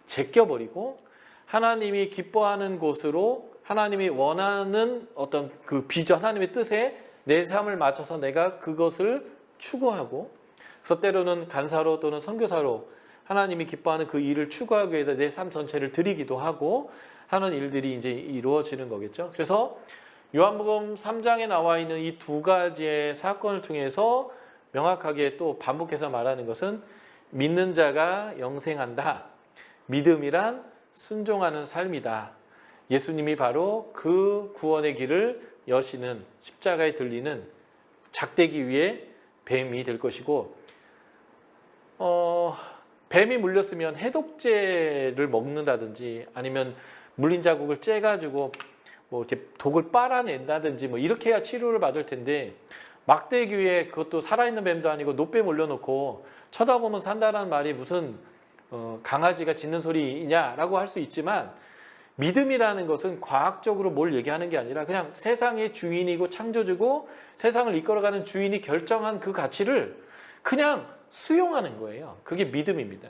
제껴버리고, 하나님이 기뻐하는 곳으로 하나님이 원하는 어떤 그 비전, 하나님의 뜻에 내 삶을 맞춰서 내가 그것을 추구하고, 그래서 때로는 간사로 또는 선교사로 하나님이 기뻐하는 그 일을 추구하기 위해서 내 삶 전체를 드리기도 하고 하는 일들이 이제 이루어지는 거겠죠. 그래서 요한복음 3장에 나와 있는 이 두 가지의 사건을 통해서 명확하게 또 반복해서 말하는 것은 믿는 자가 영생한다. 믿음이란 순종하는 삶이다. 예수님이 바로 그 구원의 길을 여시는, 십자가에 들리는 작대기 위에 뱀이 될 것이고, 뱀이 물렸으면 해독제를 먹는다든지 아니면 물린 자국을 째가지고 뭐 이렇게 독을 빨아낸다든지 뭐 이렇게 해야 치료를 받을 텐데, 막대기 위에, 그것도 살아있는 뱀도 아니고 노뱀 올려놓고 쳐다보면 산다라는 말이 무슨 강아지가 짖는 소리냐라고 할 수 있지만, 믿음이라는 것은 과학적으로 뭘 얘기하는 게 아니라 그냥 세상의 주인이고 창조주고 세상을 이끌어가는 주인이 결정한 그 가치를 그냥 수용하는 거예요. 그게 믿음입니다.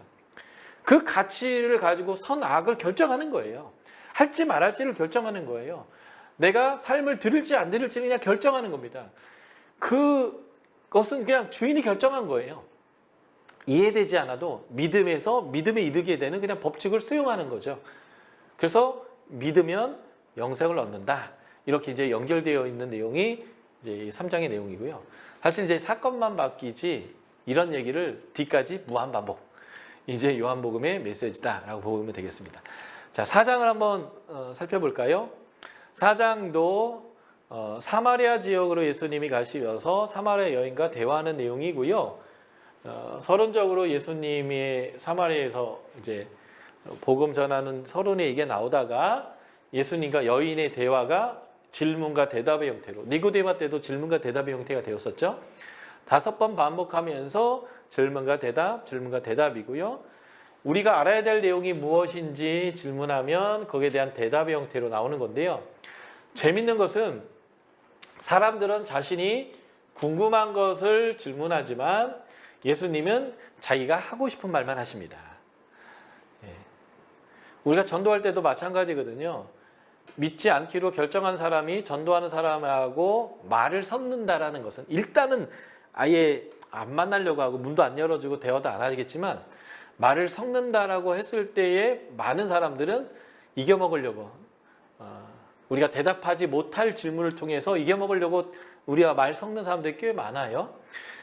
그 가치를 가지고 선악을 결정하는 거예요. 할지 말할지를 결정하는 거예요. 내가 삶을 들을지 안 들을지를 그냥 결정하는 겁니다. 그것은 그냥 주인이 결정한 거예요. 이해되지 않아도 믿음에 이르게 되는 그냥 법칙을 수용하는 거죠. 그래서 믿으면 영생을 얻는다. 이렇게 이제 연결되어 있는 내용이 이제 3장의 내용이고요. 사실 이제 사건만 바뀌지 이런 얘기를 뒤까지 무한 반복. 이제 요한복음의 메시지다라고 보면 되겠습니다. 자, 4장을 한번 살펴볼까요? 4장도 사마리아 지역으로 예수님이 가시면서 사마리아 여인과 대화하는 내용이고요. 서론적으로 예수님이 사마리아에서 이제 복음 전하는 서론에 이게 나오다가 예수님과 여인의 대화가 질문과 대답의 형태로, 니고데마 때도 질문과 대답의 형태가 되었었죠. 5번 반복하면서 질문과 대답이고요. 우리가 알아야 될 내용이 무엇인지 질문하면 거기에 대한 대답의 형태로 나오는 건데요. 재밌는 것은 사람들은 자신이 궁금한 것을 질문하지만 예수님은 자기가 하고 싶은 말만 하십니다. 우리가 전도할 때도 마찬가지거든요. 믿지 않기로 결정한 사람이 전도하는 사람하고 말을 섞는다라는 것은, 일단은 아예 안 만나려고 하고 문도 안 열어주고 대화도 안 하겠지만, 말을 섞는다라고 했을 때에 많은 사람들은 이겨먹으려고, 우리가 대답하지 못할 질문을 통해서 이겨먹으려고 우리가 말 섞는 사람들이 꽤 많아요.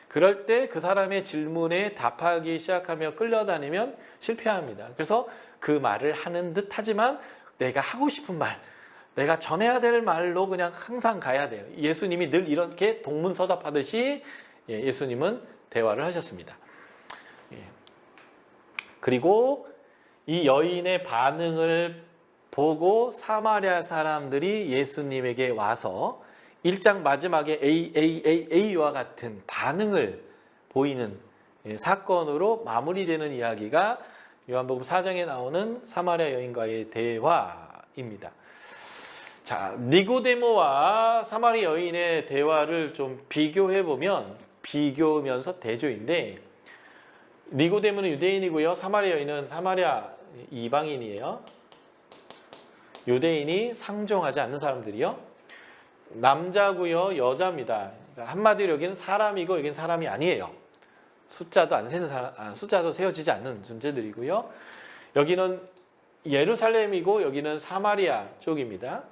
그럴 때 그 사람의 질문에 답하기 시작하며 끌려다니면 실패합니다. 그래서 그 말을 하는 듯 하지만 내가 하고 싶은 말, 내가 전해야 될 말로 그냥 항상 가야 돼요. 예수님이 늘 이렇게 동문서답하듯이 예수님은 대화를 하셨습니다. 그리고 이 여인의 반응을 보고 사마리아 사람들이 예수님에게 와서 1장 마지막에 A와 같은 반응을 보이는 사건으로 마무리되는 이야기가 요한복음 4장에 나오는 사마리아 여인과의 대화입니다. 자, 니고데모와 사마리아 여인의 대화를 좀 비교해보면, 비교면서 대조인데, 니고데모는 유대인이고요. 사마리아 여인은 사마리아 이방인이에요. 유대인이 상종하지 않는 사람들이요. 남자고요, 여자입니다. 그러니까 한마디로 여기는 사람이고 여기는 사람이 아니에요. 숫자도 안 세는 사람, 숫자도 세워지지 않는 존재들이고요. 여기는 예루살렘이고 여기는 사마리아 쪽입니다.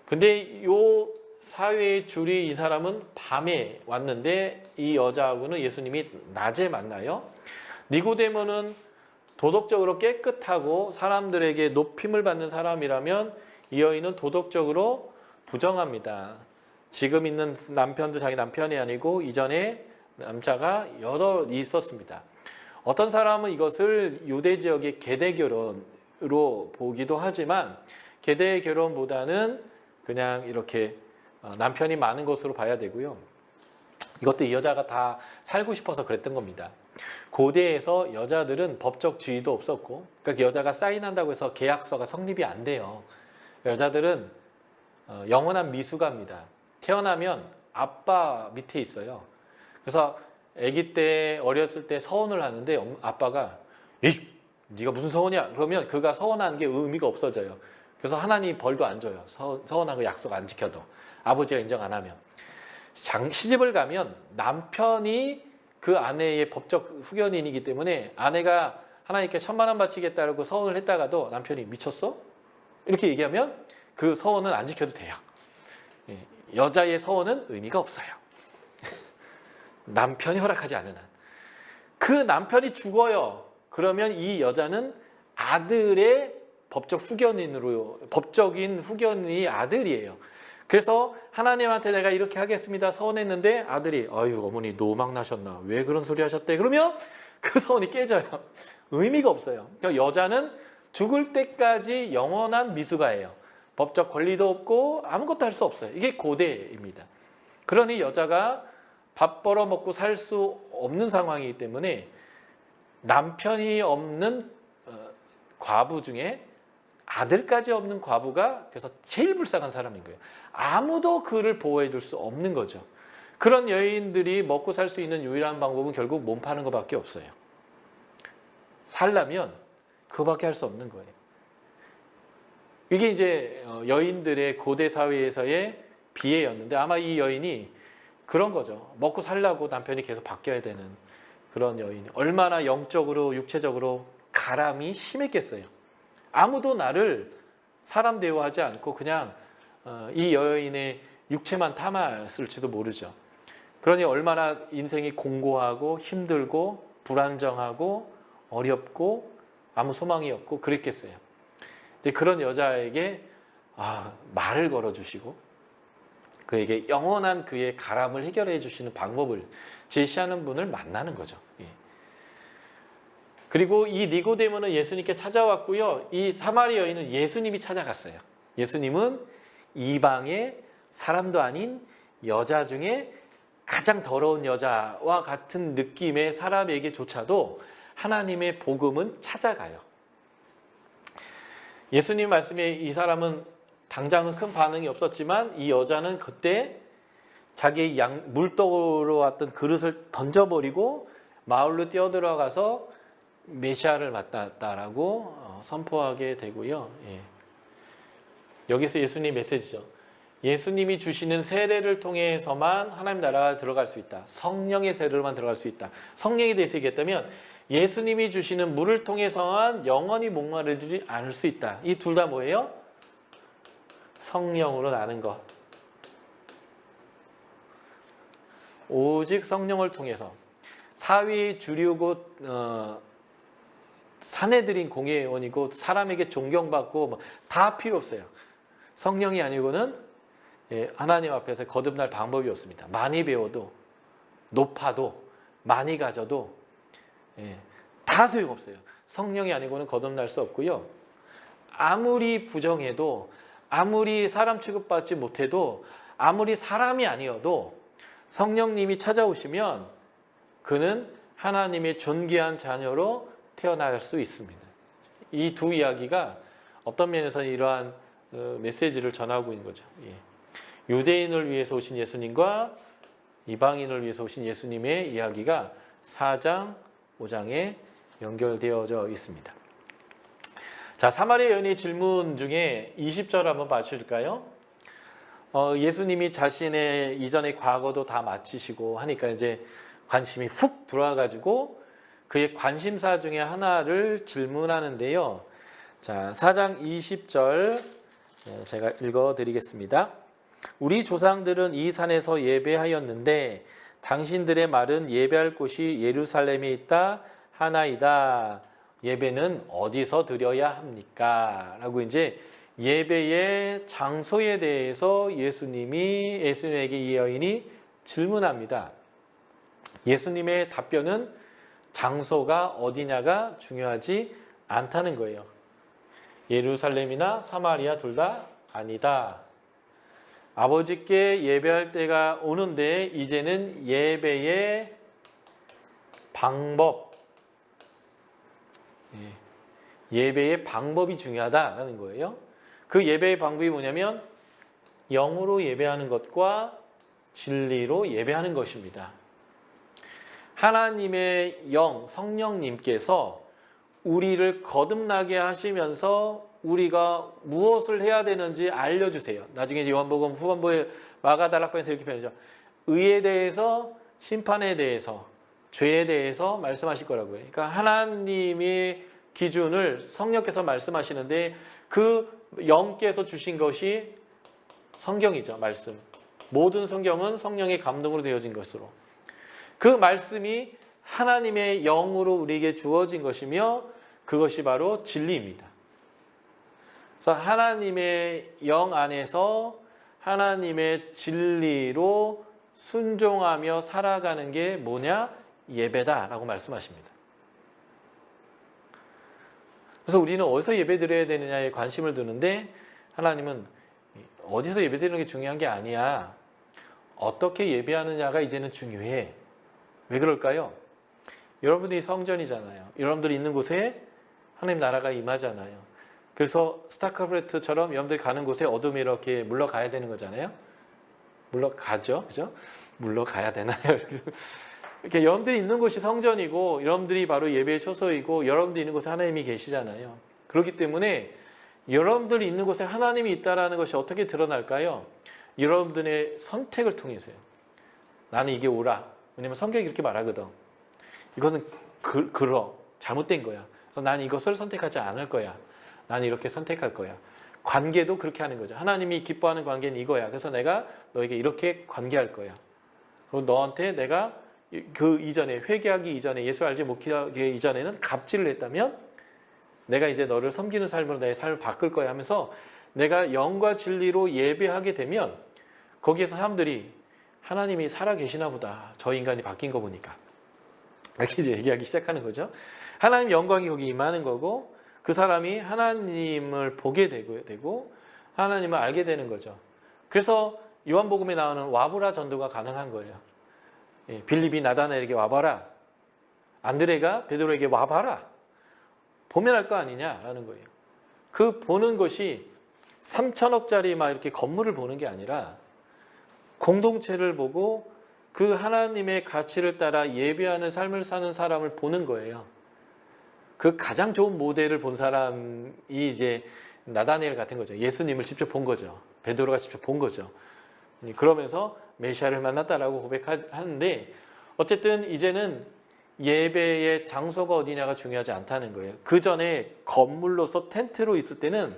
근데 요 사회의 줄이 이 사람은 밤에 왔는데 이 여자하고는 예수님이 낮에 만나요. 니고데모는 도덕적으로 깨끗하고 사람들에게 높임을 받는 사람이라면 이 여인은 도덕적으로 부정합니다. 지금 있는 남편도 자기 남편이 아니고 이전에 남자가 여러 있었습니다. 어떤 사람은 이것을 유대 지역의 계대 결혼으로 보기도 하지만 계대 결혼보다는 그냥 이렇게 남편이 많은 것으로 봐야 되고요. 이것도 이 여자가 다 살고 싶어서 그랬던 겁니다. 고대에서 여자들은 법적 지위도 없었고, 그러니까 여자가 사인한다고 해서 계약서가 성립이 안 돼요. 여자들은 영원한 미숙아입니다. 태어나면 아빠 밑에 있어요. 그래서 아기 때 어렸을 때 서원을 하는데 아빠가 네가 무슨 서원이야? 그러면 그가 서원하는 게 의미가 없어져요. 그래서 하나님 벌도 안 줘요. 서원한 거 약속 안 지켜도. 아버지가 인정 안 하면. 시집을 가면 남편이 그 아내의 법적 후견인이기 때문에 아내가 하나님께 1,000만 원 바치겠다고 서원을 했다가도 남편이 미쳤어? 이렇게 얘기하면 그 서원은 안 지켜도 돼요. 여자의 서원은 의미가 없어요. 남편이 허락하지 않는 한. 그 남편이 죽어요. 그러면 이 여자는 아들의 법적인 후견이 아들이에요. 그래서 하나님한테 내가 이렇게 하겠습니다 서원했는데 아들이 아유 어머니 노망 나셨나 왜 그런 소리 하셨대 그러면 그 서원이 깨져요. 의미가 없어요. 그러니까 여자는 죽을 때까지 영원한 미숙아예요. 법적 권리도 없고 아무것도 할 수 없어요. 이게 고대입니다. 그러니 여자가 밥 벌어 먹고 살 수 없는 상황이기 때문에 남편이 없는 과부 중에 아들까지 없는 과부가 그래서 제일 불쌍한 사람인 거예요. 아무도 그를 보호해 줄 수 없는 거죠. 그런 여인들이 먹고 살 수 있는 유일한 방법은 결국 몸 파는 것밖에 없어요. 살려면 그거밖에 할 수 없는 거예요. 이게 이제 여인들의 고대 사회에서의 비애였는데 아마 이 여인이 그런 거죠. 먹고 살려고 남편이 계속 바뀌어야 되는 그런 여인. 얼마나 영적으로 육체적으로 가람이 심했겠어요. 아무도 나를 사람 대우하지 않고 그냥 이 여인의 육체만 탐했을지도 모르죠. 그러니 얼마나 인생이 공고하고 힘들고 불안정하고 어렵고 아무 소망이 없고 그랬겠어요. 이제 그런 여자에게 말을 걸어주시고 그에게 영원한 그의 가람을 해결해 주시는 방법을 제시하는 분을 만나는 거죠. 그리고 이 니고데모는 예수님께 찾아왔고요. 이 사마리아 여인은 예수님이 찾아갔어요. 예수님은 이방의 사람도 아닌 여자 중에 가장 더러운 여자와 같은 느낌의 사람에게조차도 하나님의 복음은 찾아가요. 예수님 말씀에 이 사람은 당장은 큰 반응이 없었지만 이 여자는 그때 자기의 물 떠오러 왔던 그릇을 던져버리고 마을로 뛰어들어가서 메시아를 만났다라고 선포하게 되고요. 여기서 예수님 메시지죠. 예수님이 주시는 세례를 통해서만 하나님 나라가 들어갈 수 있다. 성령의 세례로만 들어갈 수 있다. 성령에 대해서 얘기했다면 예수님이 주시는 물을 통해서만 영원히 목마르지 않을 수 있다. 이 둘 다 뭐예요? 성령으로 나는 것. 오직 성령을 통해서 사회의 주류고 사내들인 공회원이고 사람에게 존경받고 다 필요 없어요. 성령이 아니고는 하나님 앞에서 거듭날 방법이 없습니다. 많이 배워도 높아도 많이 가져도 다 소용없어요. 성령이 아니고는 거듭날 수 없고요. 아무리 부정해도 아무리 사람 취급받지 못해도 아무리 사람이 아니어도 성령님이 찾아오시면 그는 하나님의 존귀한 자녀로 태어날 수 있습니다. 이 두 이야기가 어떤 면에서는 이러한 메시지를 전하고 있는 거죠. 유대인을 위해서 오신 예수님과 이방인을 위해서 오신 예수님의 이야기가 4장, 5장에 연결되어져 있습니다. 자, 사마리아 여인의 질문 중에 20절 한번 봐주실까요? 예수님이 자신의 이전의 과거도 다 마치시고 하니까 이제 관심이 훅 들어와가지고 그의 관심사 중에 하나를 질문하는데요. 자, 4장 20절 제가 읽어드리겠습니다. 우리 조상들은 이 산에서 예배하였는데 당신들의 말은 예배할 곳이 예루살렘에 있다 하나이다. 예배는 어디서 드려야 합니까? 라고 이제 예배의 장소에 대해서 예수님에게 이 여인이 질문합니다. 예수님의 답변은 장소가 어디냐가 중요하지 않다는 거예요. 예루살렘이나 사마리아 둘 다 아니다. 아버지께 예배할 때가 오는데 이제는 예배의 방법, 예배의 방법이 중요하다라는 거예요. 그 예배의 방법이 뭐냐면 영으로 예배하는 것과 진리로 예배하는 것입니다. 하나님의 영, 성령님께서 우리를 거듭나게 하시면서 우리가 무엇을 해야 되는지 알려주세요. 나중에 요한복음 후반부에 마가다락방에서 이렇게 표현하죠. 의에 대해서, 심판에 대해서, 죄에 대해서 말씀하실 거라고요. 그러니까 하나님의 기준을 성령께서 말씀하시는데 그 영께서 주신 것이 성경이죠. 말씀. 모든 성경은 성령의 감동으로 되어진 것으로. 그 말씀이 하나님의 영으로 우리에게 주어진 것이며 그것이 바로 진리입니다. 그래서 하나님의 영 안에서 하나님의 진리로 순종하며 살아가는 게 뭐냐? 예배다라고 말씀하십니다. 그래서 우리는 어디서 예배드려야 되느냐에 관심을 두는데 하나님은 어디서 예배드리는 게 중요한 게 아니야. 어떻게 예배하느냐가 이제는 중요해. 왜 그럴까요? 여러분들이 성전이잖아요. 여러분들이 있는 곳에 하나님 나라가 임하잖아요. 그래서 스타크래프트처럼 여러분들이 가는 곳에 어둠이 이렇게 물러가야 되는 거잖아요. 물러가죠. 그죠? 물러가야 되나요? 이렇게 여러분들이 있는 곳이 성전이고 여러분들이 바로 예배의 초소이고 여러분들이 있는 곳에 하나님이 계시잖아요. 그렇기 때문에 여러분들이 있는 곳에 하나님이 있다는 것이 어떻게 드러날까요? 여러분들의 선택을 통해서요. 나는 이게 옳아. 왜냐면 성경이 그렇게 말하거든. 이것은 잘못된 거야. 그래서 나는 이것을 선택하지 않을 거야. 나는 이렇게 선택할 거야. 관계도 그렇게 하는 거죠. 하나님이 기뻐하는 관계는 이거야. 그래서 내가 너에게 이렇게 관계할 거야. 그리고 너한테 내가 그 이전에 회개하기 이전에 예수 알지 못하기 이전에는 갑질을 했다면 내가 이제 너를 섬기는 삶으로 내 삶을 바꿀 거야 하면서 내가 영과 진리로 예배하게 되면 거기에서 사람들이 하나님이 살아 계시나 보다. 저 인간이 바뀐 거 보니까. 이렇게 이제 얘기하기 시작하는 거죠. 하나님 영광이 거기 임하는 거고 그 사람이 하나님을 보게 되고 하나님을 알게 되는 거죠. 그래서 요한복음에 나오는 와보라 전도가 가능한 거예요. 빌립이 나다나엘에게 와봐라. 안드레가 베드로에게 와봐라. 보면 알 거 아니냐라는 거예요. 그 보는 것이 3천억짜리 막 이렇게 건물을 보는 게 아니라 공동체를 보고 그 하나님의 가치를 따라 예배하는 삶을 사는 사람을 보는 거예요. 그 가장 좋은 모델을 본 사람이 이제 나다니엘 같은 거죠. 예수님을 직접 본 거죠. 베드로가 직접 본 거죠. 그러면서 메시아를 만났다라고 고백하는데 어쨌든 이제는 예배의 장소가 어디냐가 중요하지 않다는 거예요. 그 전에 건물로서 텐트로 있을 때는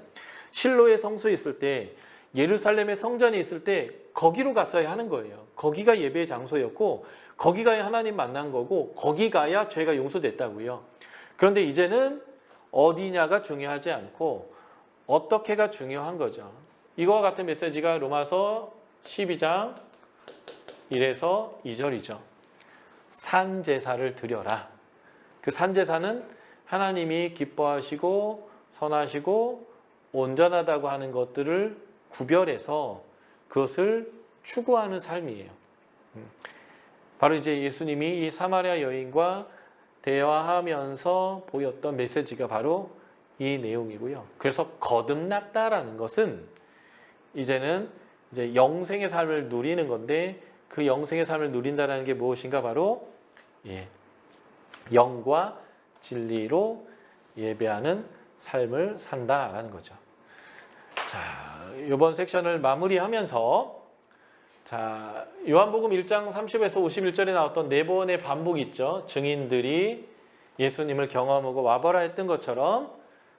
실로의 성소에 있을 때 예루살렘의 성전에 있을 때 거기로 갔어야 하는 거예요. 거기가 예배의 장소였고 거기 가야 하나님 만난 거고 거기 가야 죄가 용서됐다고요. 그런데 이제는 어디냐가 중요하지 않고 어떻게가 중요한 거죠. 이거와 같은 메시지가 로마서 12장 1에서 2절이죠. 산제사를 드려라. 그 산제사는 하나님이 기뻐하시고 선하시고 온전하다고 하는 것들을 구별해서 그것을 추구하는 삶이에요. 바로 이제 예수님이 이 사마리아 여인과 대화하면서 보였던 메시지가 바로 이 내용이고요. 그래서 거듭났다라는 것은 이제는 이제 영생의 삶을 누리는 건데 그 영생의 삶을 누린다는 게 무엇인가 바로 영과 진리로 예배하는 삶을 산다라는 거죠. 자, 이번 섹션을 마무리하면서 자, 요한복음 1장 30에서 51절에 나왔던 네 번의 반복이 있죠. 증인들이 예수님을 경험하고 와보라 했던 것처럼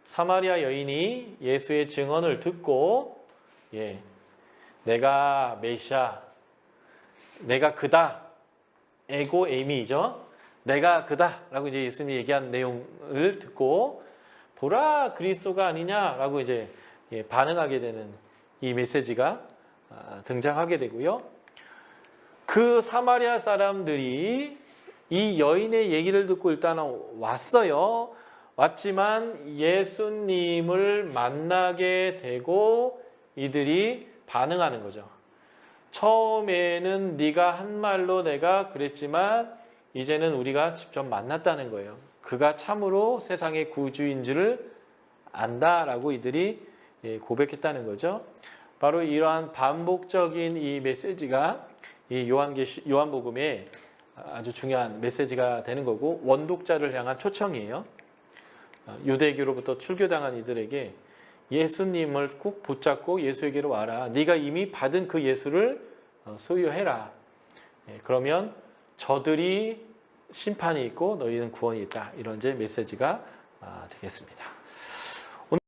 사마리아 여인이 예수의 증언을 듣고 내가 메시아, 내가 그다, 에고 에미죠. 내가 그다라고 이제 예수님이 얘기한 내용을 듣고 보라 그리스도가 아니냐라고 이제 반응하게 되는 이 메시지가 등장하게 되고요. 그 사마리아 사람들이 이 여인의 얘기를 듣고 일단 왔어요. 왔지만 예수님을 만나게 되고 이들이 반응하는 거죠. 처음에는 네가 한 말로 내가 그랬지만 이제는 우리가 직접 만났다는 거예요. 그가 참으로 세상의 구주인 줄을 안다라고 이들이 고백했다는 거죠. 바로 이러한 반복적인 이 메시지가 이 요한복음의 아주 중요한 메시지가 되는 거고 원독자를 향한 초청이에요. 유대교로부터 출교당한 이들에게 예수님을 꼭 붙잡고 예수에게로 와라. 네가 이미 받은 그 예수를 소유해라. 그러면 저들이 심판이 있고 너희는 구원이 있다. 이런 이제 메시지가 되겠습니다.